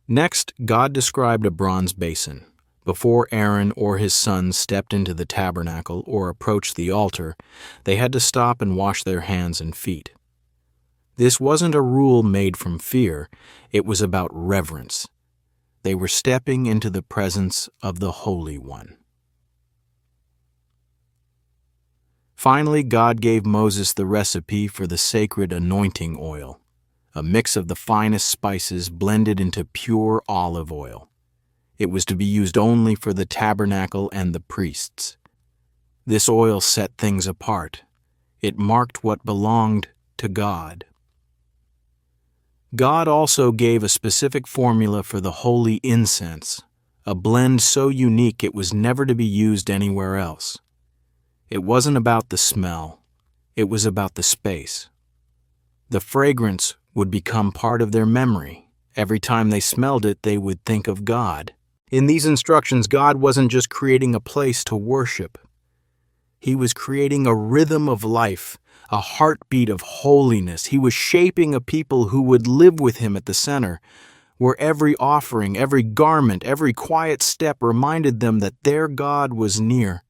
Next, God described a bronze basin. Before Aaron or his sons stepped into the tabernacle or approached the altar, they had to stop and wash their hands and feet. This wasn't a rule made from fear, it was about reverence. They were stepping into the presence of the Holy One. Finally, God gave Moses the recipe for the sacred anointing oil, a mix of the finest spices blended into pure olive oil. It was to be used only for the tabernacle and the priests. This oil set things apart. It marked what belonged to God. God also gave a specific formula for the holy incense, a blend so unique it was never to be used anywhere else. It wasn't about the smell, it was about the space. The fragrance would become part of their memory. Every time they smelled it, they would think of God. In these instructions, God wasn't just creating a place to worship. He was creating a rhythm of life, a heartbeat of holiness. He was shaping a people who would live with him at the center, where every offering, every garment, every quiet step reminded them that their God was near.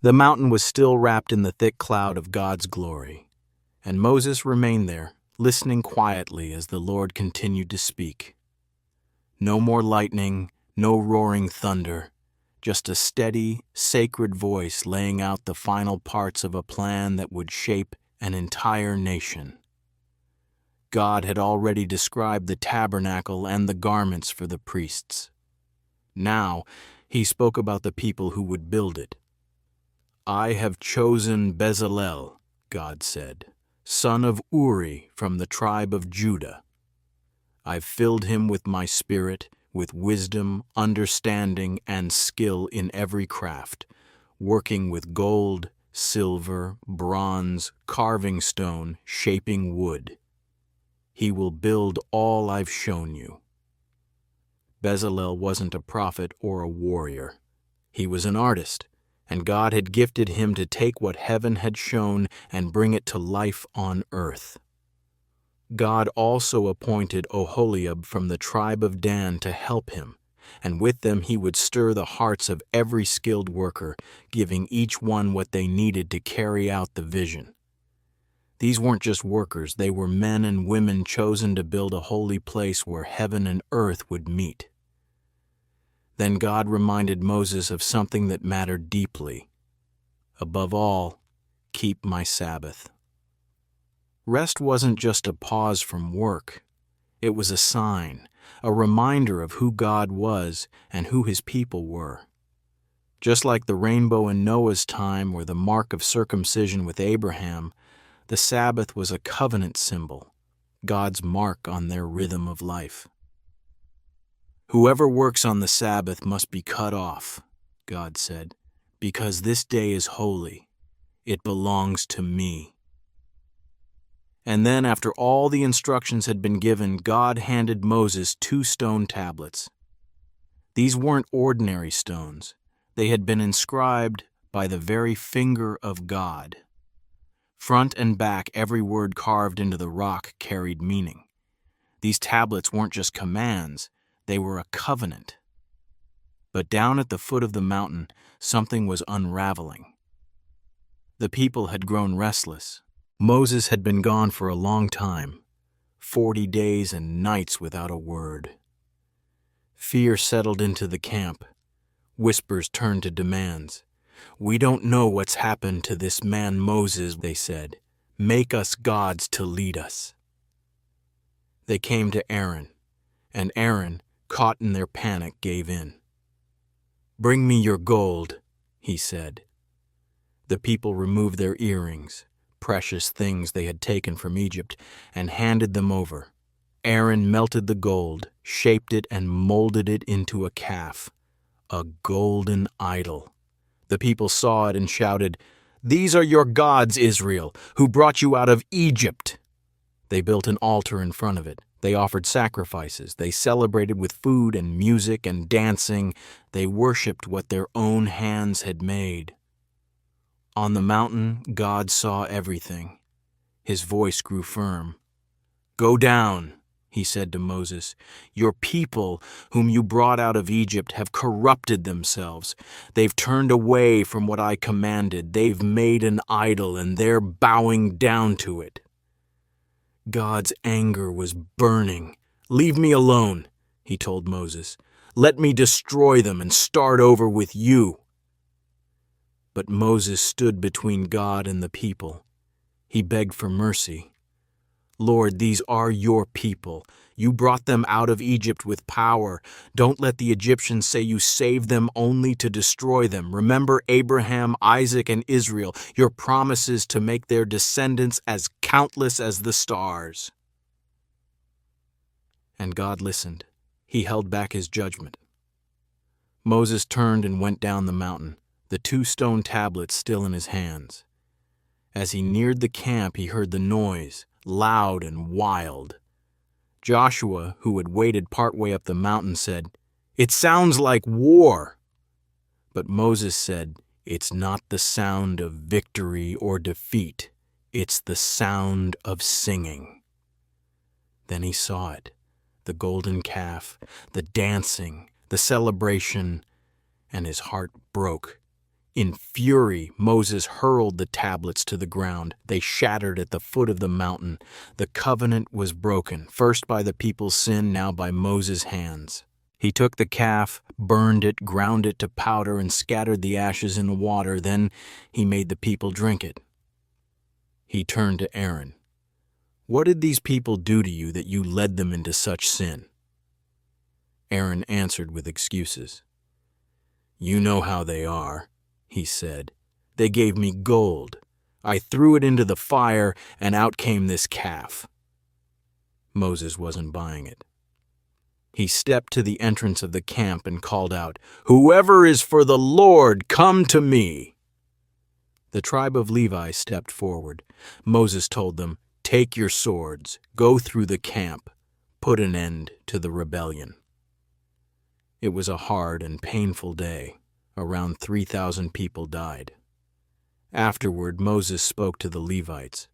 The mountain was still wrapped in the thick cloud of God's glory, and Moses remained there, listening quietly as the Lord continued to speak. No more lightning, no roaring thunder, just a steady, sacred voice laying out the final parts of a plan that would shape an entire nation. God had already described the tabernacle and the garments for the priests. Now, he spoke about the people who would build it. "I have chosen Bezalel," God said, "son of Uri from the tribe of Judah. I've filled him with my spirit, with wisdom, understanding, and skill in every craft, working with gold, silver, bronze, carving stone, shaping wood. He will build all I've shown you." Bezalel wasn't a prophet or a warrior. He was an artist, and God had gifted him to take what heaven had shown and bring it to life on earth. God also appointed Oholiab from the tribe of Dan to help him, and with them he would stir the hearts of every skilled worker, giving each one what they needed to carry out the vision. These weren't just workers, they were men and women chosen to build a holy place where heaven and earth would meet. Then God reminded Moses of something that mattered deeply. Above all, keep my Sabbath. Rest wasn't just a pause from work. It was a sign, a reminder of who God was and who his people were. Just like the rainbow in Noah's time or the mark of circumcision with Abraham, the Sabbath was a covenant symbol, God's mark on their rhythm of life. "Whoever works on the Sabbath must be cut off," God said, "because this day is holy. It belongs to me." And then, after all the instructions had been given, God handed Moses 2 stone tablets. These weren't ordinary stones. They had been inscribed by the very finger of God. Front and back, every word carved into the rock carried meaning. These tablets weren't just commands, they were a covenant. But down at the foot of the mountain, something was unraveling. The people had grown restless. Moses had been gone for a long time, 40 days and nights without a word. Fear settled into the camp. Whispers turned to demands. "We don't know what's happened to this man Moses," they said. "Make us gods to lead us." They came to Aaron, and Aaron, caught in their panic, gave in. "Bring me your gold," he said. The people removed their earrings, precious things they had taken from Egypt, and handed them over. Aaron melted the gold, shaped it, and molded it into a calf, a golden idol. The people saw it and shouted, "These are your gods, Israel, who brought you out of Egypt." They built an altar in front of it. They offered sacrifices. They celebrated with food and music and dancing. They worshipped what their own hands had made. On the mountain, God saw everything. His voice grew firm. "Go down," he said to Moses. "Your people, whom you brought out of Egypt, have corrupted themselves. They've turned away from what I commanded. They've made an idol, and they're bowing down to it." God's anger was burning. "Leave me alone," he told Moses. "Let me destroy them and start over with you." But Moses stood between God and the people. He begged for mercy. "Lord, these are your people. You brought them out of Egypt with power. Don't let the Egyptians say you saved them only to destroy them. Remember Abraham, Isaac, and Israel, your promises to make their descendants as countless as the stars." And God listened. He held back his judgment. Moses turned and went down the mountain, the 2 stone tablets still in his hands. As he neared the camp, he heard the noise, loud and wild. Joshua, who had waited partway up the mountain, said, "It sounds like war." But Moses said, "It's not the sound of victory or defeat. It's the sound of singing." Then he saw it, the golden calf, the dancing, the celebration, and his heart broke. In fury, Moses hurled the tablets to the ground. They shattered at the foot of the mountain. The covenant was broken, first by the people's sin, now by Moses' hands. He took the calf, burned it, ground it to powder, and scattered the ashes in the water. Then he made the people drink it. He turned to Aaron. "What did these people do to you that you led them into such sin?" Aaron answered with excuses. "You know how they are," he said. "They gave me gold. I threw it into the fire, and out came this calf." Moses wasn't buying it. He stepped to the entrance of the camp and called out, "Whoever is for the Lord, come to me." The tribe of Levi stepped forward. Moses told them, "Take your swords, go through the camp, put an end to the rebellion." It was a hard and painful day. Around 3,000 people died. Afterward, Moses spoke to the Levites.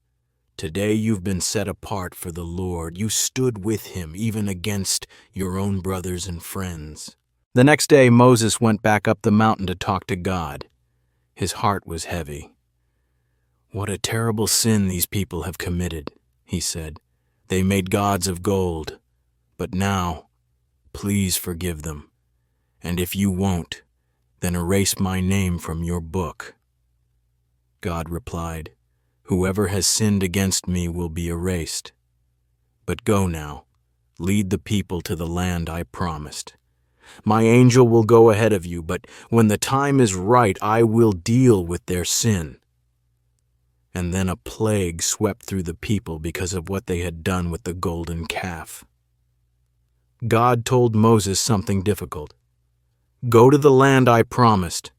"Today you've been set apart for the Lord. You stood with him, even against your own brothers and friends." The next day, Moses went back up the mountain to talk to God. His heart was heavy. "What a terrible sin these people have committed," he said. "They made gods of gold. But now, please forgive them. And if you won't, then erase my name from your book." God replied, "Whoever has sinned against me will be erased. But go now, lead the people to the land I promised. My angel will go ahead of you, but when the time is right, I will deal with their sin." And then a plague swept through the people because of what they had done with the golden calf. God told Moses something difficult. "Go to the land I promised,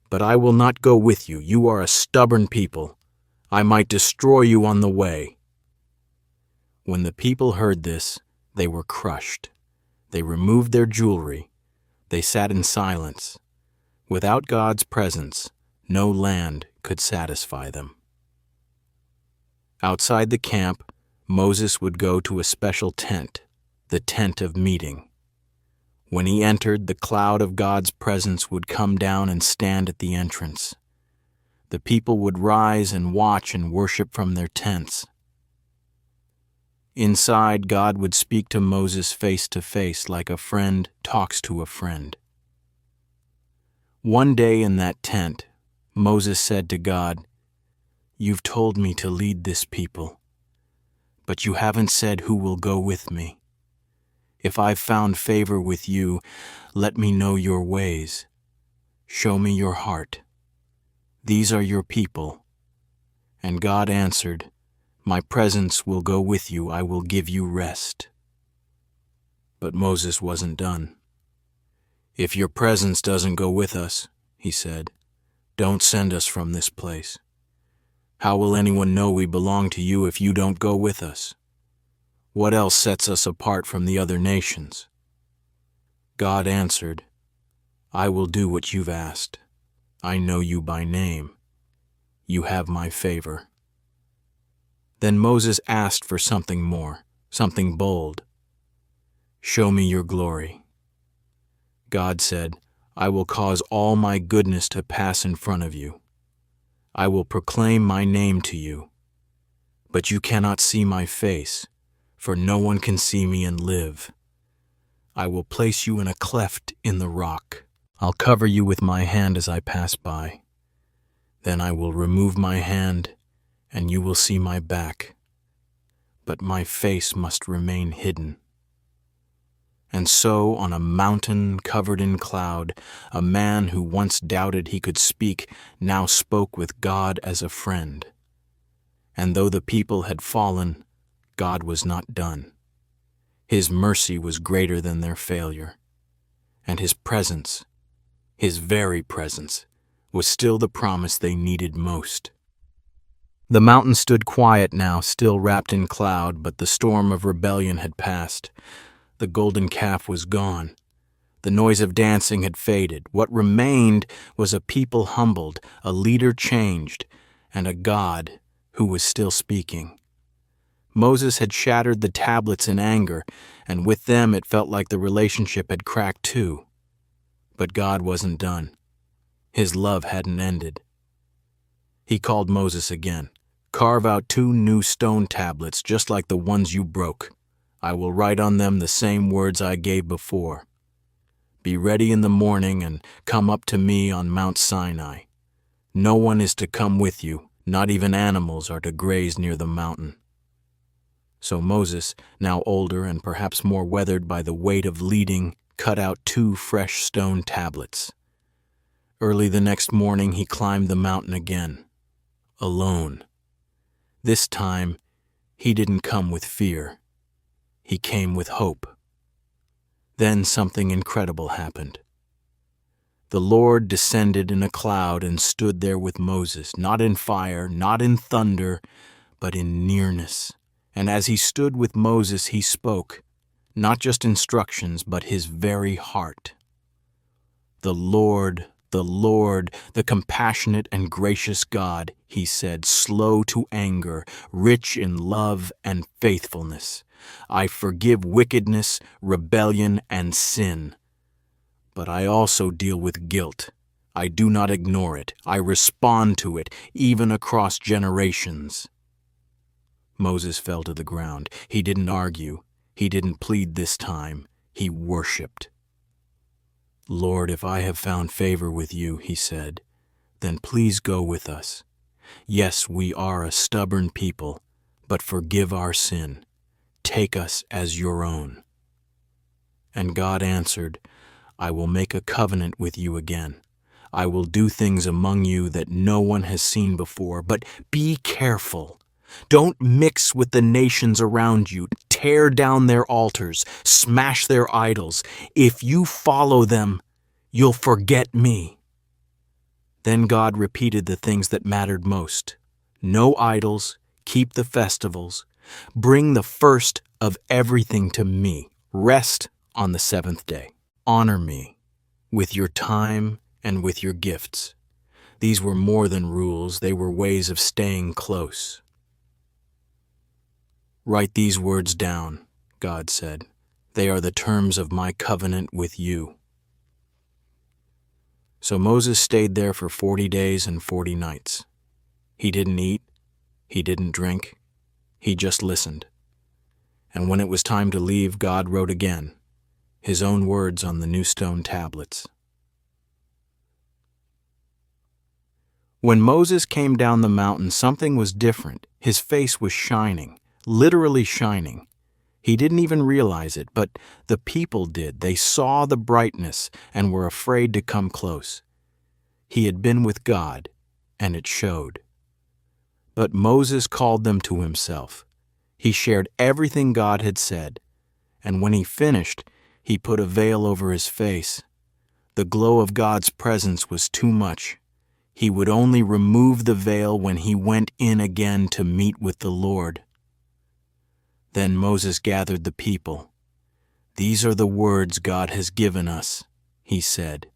but I will not go with you. You are a stubborn people. I might destroy you on the way." When the people heard this, they were crushed. They removed their jewelry. They sat in silence. Without God's presence, no land could satisfy them. Outside the camp, Moses would go to a special tent, the tent of meeting. When he entered, the cloud of God's presence would come down and stand at the entrance. The people would rise and watch and worship from their tents. Inside, God would speak to Moses face to face like a friend talks to a friend. One day in that tent, Moses said to God, "You've told me to lead this people, but you haven't said who will go with me. If I've found favor with you, let me know your ways. Show me your heart. These are your people." And God answered, "My presence will go with you. I will give you rest." But Moses wasn't done. "If your presence doesn't go with us," he said, "don't send us from this place. How will anyone know we belong to you if you don't go with us? What else sets us apart from the other nations?" God answered, "I will do what you've asked. I know you by name. You have my favor." Then Moses asked for something more, something bold. "Show me your glory." God said, "I will cause all my goodness to pass in front of you. I will proclaim my name to you. But you cannot see my face, for no one can see me and live. I will place you in a cleft in the rock. I'll cover you with my hand as I pass by. Then I will remove my hand, and you will see my back. But my face must remain hidden." And so, on a mountain covered in cloud, a man who once doubted he could speak now spoke with God as a friend. And though the people had fallen, God was not done. His mercy was greater than their failure. And his presence, his very presence, was still the promise they needed most. The mountain stood quiet now, still wrapped in cloud, but the storm of rebellion had passed. The golden calf was gone. The noise of dancing had faded. What remained was a people humbled, a leader changed, and a God who was still speaking. Moses had shattered the tablets in anger, and with them it felt like the relationship had cracked too. But God wasn't done. His love hadn't ended. He called Moses again. "Carve out 2 new stone tablets just like the ones you broke. I will write on them the same words I gave before. Be ready in the morning and come up to me on Mount Sinai. No one is to come with you, not even animals are to graze near the mountain." So Moses, now older and perhaps more weathered by the weight of leading, cut out 2 fresh stone tablets. Early the next morning he climbed the mountain again, alone. This time he didn't come with fear. He came with hope. Then something incredible happened. The Lord descended in a cloud and stood there with Moses, not in fire, not in thunder, but in nearness. And as he stood with Moses, he spoke, not just instructions, but his very heart. The Lord, the compassionate and gracious God," he said, "slow to anger, rich in love and faithfulness. I forgive wickedness, rebellion, and sin. But I also deal with guilt. I do not ignore it. I respond to it, even across generations." Moses fell to the ground. He didn't argue. He didn't plead this time. He worshiped. "Lord, if I have found favor with you," he said, "then please go with us. Yes, we are a stubborn people, but forgive our sin. Take us as your own." And God answered, "I will make a covenant with you again. I will do things among you that no one has seen before, but be careful. Don't mix with the nations around you. Tear down their altars, smash their idols. If you follow them, you'll forget me." Then God repeated the things that mattered most. No idols, keep the festivals, Bring the first of everything to me. Rest on the seventh day. Honor me with your time and with your gifts. These were more than rules, they were ways of staying close. Write these words down, God said. They are the terms of my covenant with you. So Moses stayed there for 40 days and 40 nights. He didn't eat, he didn't drink, he just listened. And when it was time to leave, God wrote again, his own words on the new stone tablets. When Moses came down the mountain, something was different. His face was shining, literally shining. He didn't even realize it, but the people did. They saw the brightness and were afraid to come close. He had been with God, and it showed. But Moses called them to himself. He shared everything God had said, and when he finished, he put a veil over his face. The glow of God's presence was too much. He would only remove the veil when he went in again to meet with the Lord. Then Moses gathered the people. "These are the words God has given us," he said.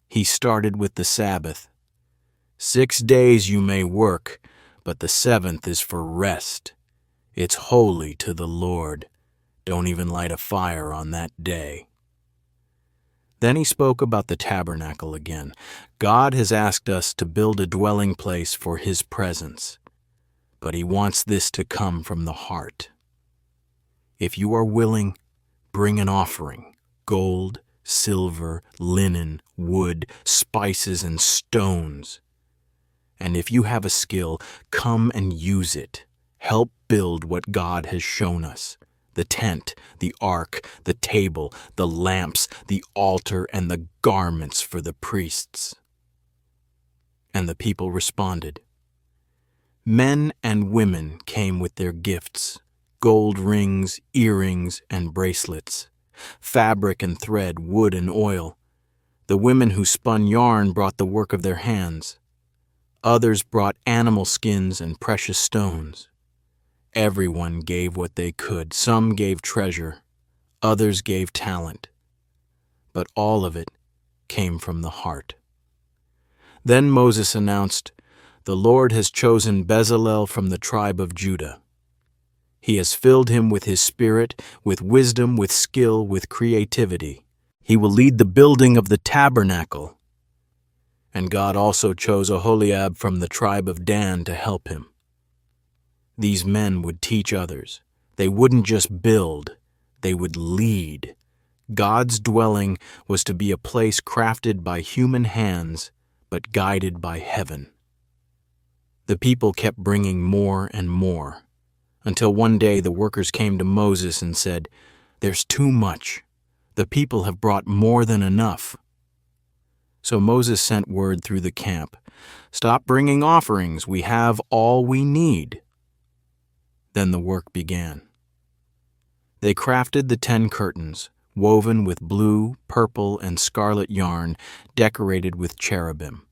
He started with the Sabbath. 6 days you may work, but the seventh is for rest. It's holy to the Lord. Don't even light a fire on that day. Then he spoke about the tabernacle again. God has asked us to build a dwelling place for his presence, but he wants this to come from the heart. If you are willing, bring an offering: gold, silver, linen, wood, spices, and stones. And if you have a skill, come and use it. Help build what God has shown us: the tent, the ark, the table, the lamps, the altar, and the garments for the priests. And the people responded. Men and women came with their gifts: gold rings, earrings, and bracelets, fabric and thread, wood and oil. The women who spun yarn brought the work of their hands. Others brought animal skins and precious stones. Everyone gave what they could. Some gave treasure, others gave talent, but all of it came from the heart. Then Moses announced, "The Lord has chosen Bezalel from the tribe of Judah. He has filled him with his spirit, with wisdom, with skill, with creativity. He will lead the building of the tabernacle." And God also chose Oholiab from the tribe of Dan to help him. These men would teach others. They wouldn't just build, they would lead. God's dwelling was to be a place crafted by human hands, but guided by heaven. The people kept bringing more and more, until one day the workers came to Moses and said, "There's too much. The people have brought more than enough." So Moses sent word through the camp, "Stop bringing offerings. We have all we need." Then the work began. They crafted the 10 curtains, woven with blue, purple, and scarlet yarn, decorated with cherubim.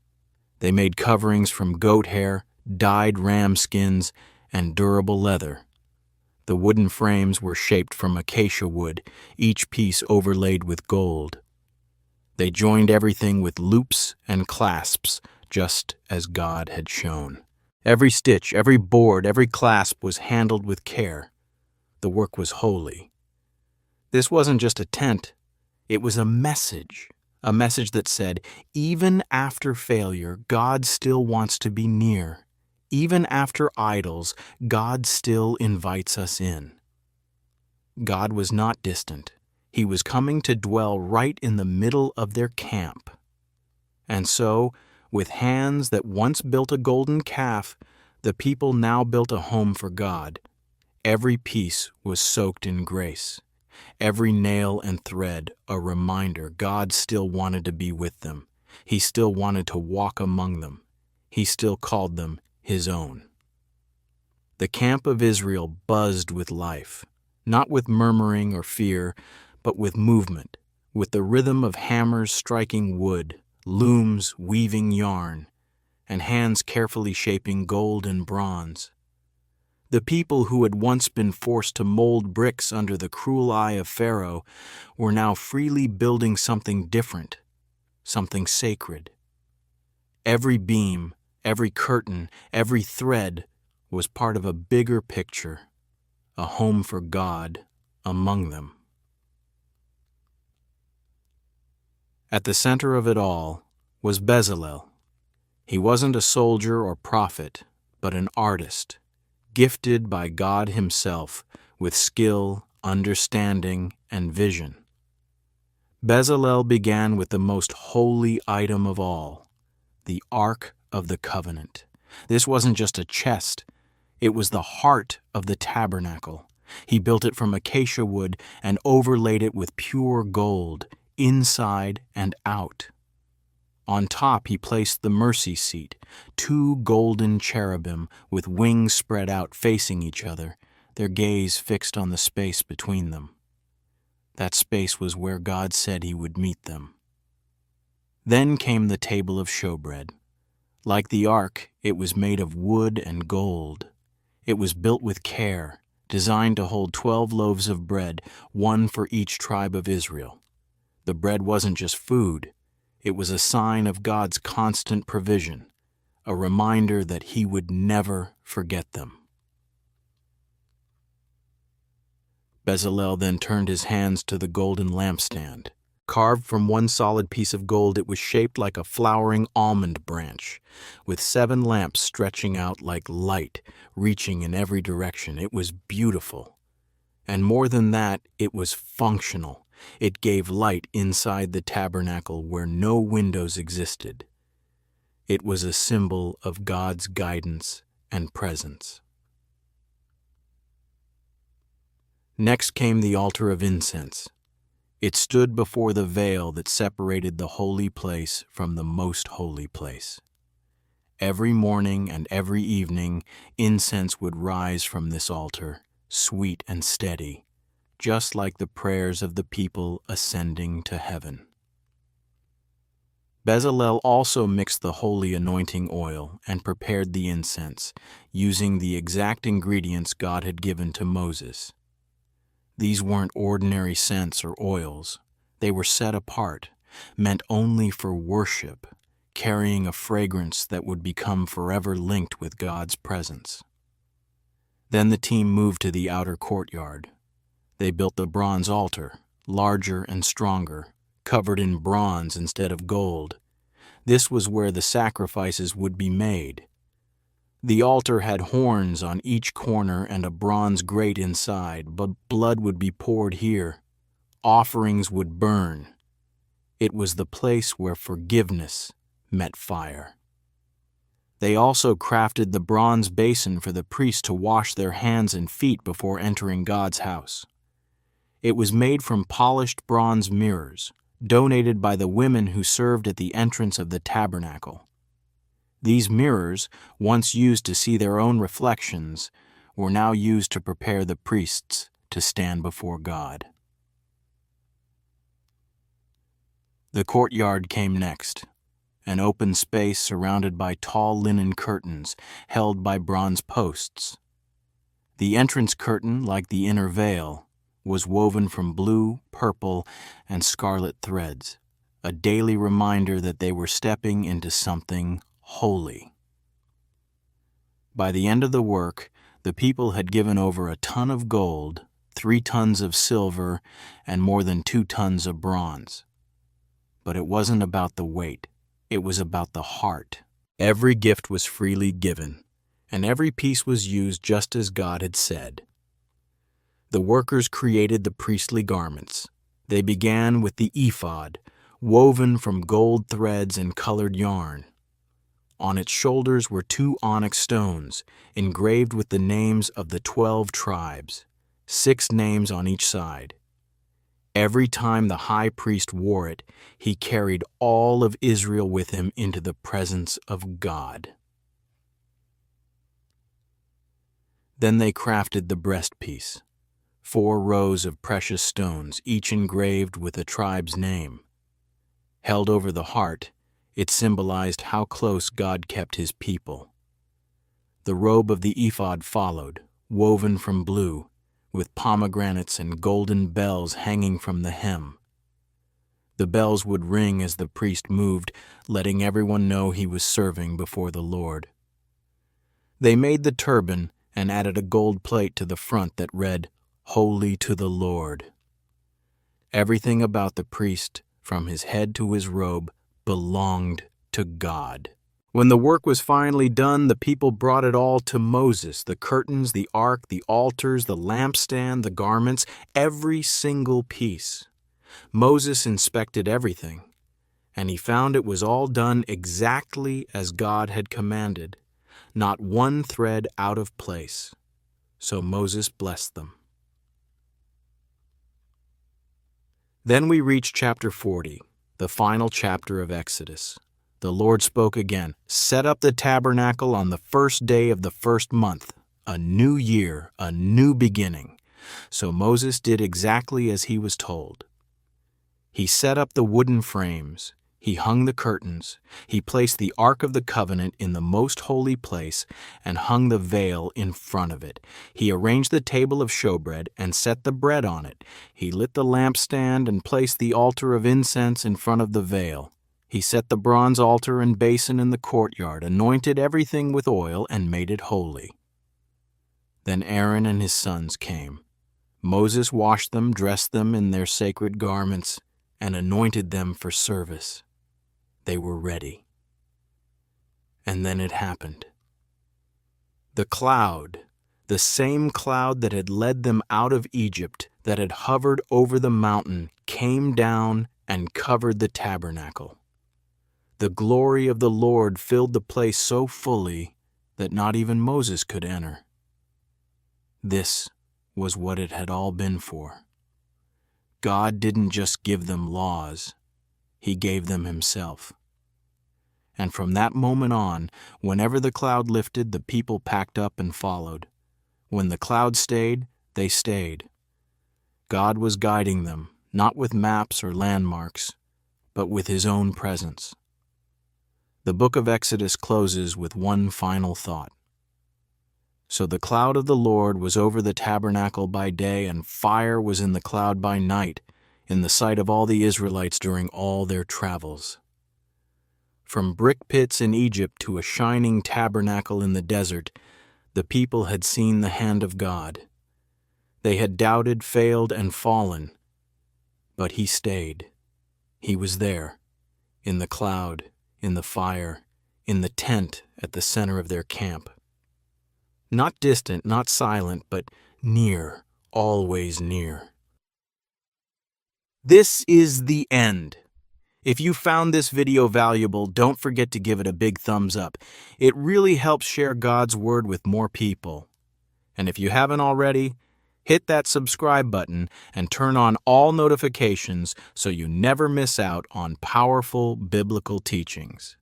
They made coverings from goat hair, dyed ram skins, and durable leather. The wooden frames were shaped from acacia wood, each piece overlaid with gold. They joined everything with loops and clasps, just as God had shown. Every stitch, every board, every clasp was handled with care. The work was holy. This wasn't just a tent, it was a message that said, even after failure, God still wants to be near. Even after idols, God still invites us in. God was not distant. He was coming to dwell right in the middle of their camp. And so, with hands that once built a golden calf, the people now built a home for God. Every piece was soaked in grace. Every nail and thread a reminder God still wanted to be with them. He still wanted to walk among them. He still called them his own. The camp of Israel buzzed with life, not with murmuring or fear, but with movement, with the rhythm of hammers striking wood, looms weaving yarn, and hands carefully shaping gold and bronze. The people who had once been forced to mold bricks under the cruel eye of Pharaoh were now freely building something different, something sacred. Every beam, every curtain, every thread was part of a bigger picture, a home for God among them. At the center of it all was Bezalel. He wasn't a soldier or prophet, but an artist, gifted by God himself with skill, understanding, and vision. Bezalel began with the most holy item of all, the Ark of the Covenant. This wasn't just a chest, it was the heart of the tabernacle. He built it from acacia wood and overlaid it with pure gold, inside and out. On top he placed the mercy seat, 2 golden cherubim with wings spread out facing each other, their gaze fixed on the space between them. That space was where God said he would meet them. Then came the table of showbread. Like the ark, it was made of wood and gold. It was built with care, designed to hold 12 loaves of bread, 1 for each tribe of Israel. The bread wasn't just food. It was a sign of God's constant provision, a reminder that he would never forget them. Bezalel then turned his hands to the golden lampstand. Carved from one solid piece of gold, it was shaped like a flowering almond branch, with 7 lamps stretching out like light, reaching in every direction. It was beautiful. And more than that, it was functional. It gave light inside the tabernacle where no windows existed. It was a symbol of God's guidance and presence. Next came the altar of incense. It stood before the veil that separated the holy place from the most holy place. Every morning and every evening, incense would rise from this altar, sweet and steady, just like the prayers of the people ascending to heaven. Bezalel also mixed the holy anointing oil and prepared the incense, using the exact ingredients God had given to Moses. These weren't ordinary scents or oils. They were set apart, meant only for worship, carrying a fragrance that would become forever linked with God's presence. Then the team moved to the outer courtyard. They built the bronze altar, larger and stronger, covered in bronze instead of gold. This was where the sacrifices would be made. The altar had horns on each corner and a bronze grate inside, but blood would be poured here. Offerings would burn. It was the place where forgiveness met fire. They also crafted the bronze basin for the priests to wash their hands and feet before entering God's house. It was made from polished bronze mirrors, donated by the women who served at the entrance of the tabernacle. These mirrors, once used to see their own reflections, were now used to prepare the priests to stand before God. The courtyard came next, an open space surrounded by tall linen curtains held by bronze posts. The entrance curtain, like the inner veil, was woven from blue, purple, and scarlet threads, a daily reminder that they were stepping into something holy. By the end of the work, the people had given over a ton of gold, 3 tons of silver, and more than 2 tons of bronze. But it wasn't about the weight. It was about the heart. Every gift was freely given, and every piece was used just as God had said. The workers created the priestly garments. They began with the ephod, woven from gold threads and colored yarn. On its shoulders were 2 onyx stones, engraved with the names of the 12 tribes, 6 names on each side. Every time the high priest wore it, he carried all of Israel with him into the presence of God. Then they crafted the breastpiece, 4 rows of precious stones, each engraved with a tribe's name. Held over the heart, it symbolized how close God kept his people. The robe of the ephod followed, woven from blue, with pomegranates and golden bells hanging from the hem. The bells would ring as the priest moved, letting everyone know he was serving before the Lord. They made the turban and added a gold plate to the front that read, "Holy to the Lord." Everything about the priest, from his head to his robe, belonged to God. When the work was finally done, the people brought it all to Moses: the curtains, the ark, the altars, the lampstand, the garments, every single piece. Moses inspected everything, and he found it was all done exactly as God had commanded, not one thread out of place. So Moses blessed them. Then we reach chapter 40, the final chapter of Exodus. The Lord spoke again, "Set up the tabernacle on the first day of the first month, a new year, a new beginning." So Moses did exactly as he was told. He set up the wooden frames. He hung the curtains. He placed the Ark of the Covenant in the most holy place and hung the veil in front of it. He arranged the table of showbread and set the bread on it. He lit the lampstand and placed the altar of incense in front of the veil. He set the bronze altar and basin in the courtyard, anointed everything with oil, and made it holy. Then Aaron and his sons came. Moses washed them, dressed them in their sacred garments, and anointed them for service. They were ready. And then it happened. The cloud, the same cloud that had led them out of Egypt, that had hovered over the mountain, came down and covered the tabernacle. The glory of the Lord filled the place so fully that not even Moses could enter. This was what it had all been for. God didn't just give them laws, He gave them Himself. And from that moment on, whenever the cloud lifted, the people packed up and followed. When the cloud stayed, they stayed. God was guiding them, not with maps or landmarks, but with His own presence. The book of Exodus closes with one final thought. So the cloud of the Lord was over the tabernacle by day, and fire was in the cloud by night, in the sight of all the Israelites during all their travels. From brick pits in Egypt to a shining tabernacle in the desert, the people had seen the hand of God. They had doubted, failed, and fallen. But He stayed. He was there, in the cloud, in the fire, in the tent at the center of their camp. Not distant, not silent, but near, always near. This is the end. If you found this video valuable, don't forget to give it a big thumbs up. It really helps share God's Word with more people. And if you haven't already, hit that subscribe button and turn on all notifications so you never miss out on powerful biblical teachings.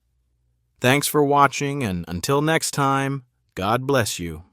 Thanks for watching, and until next time, God bless you.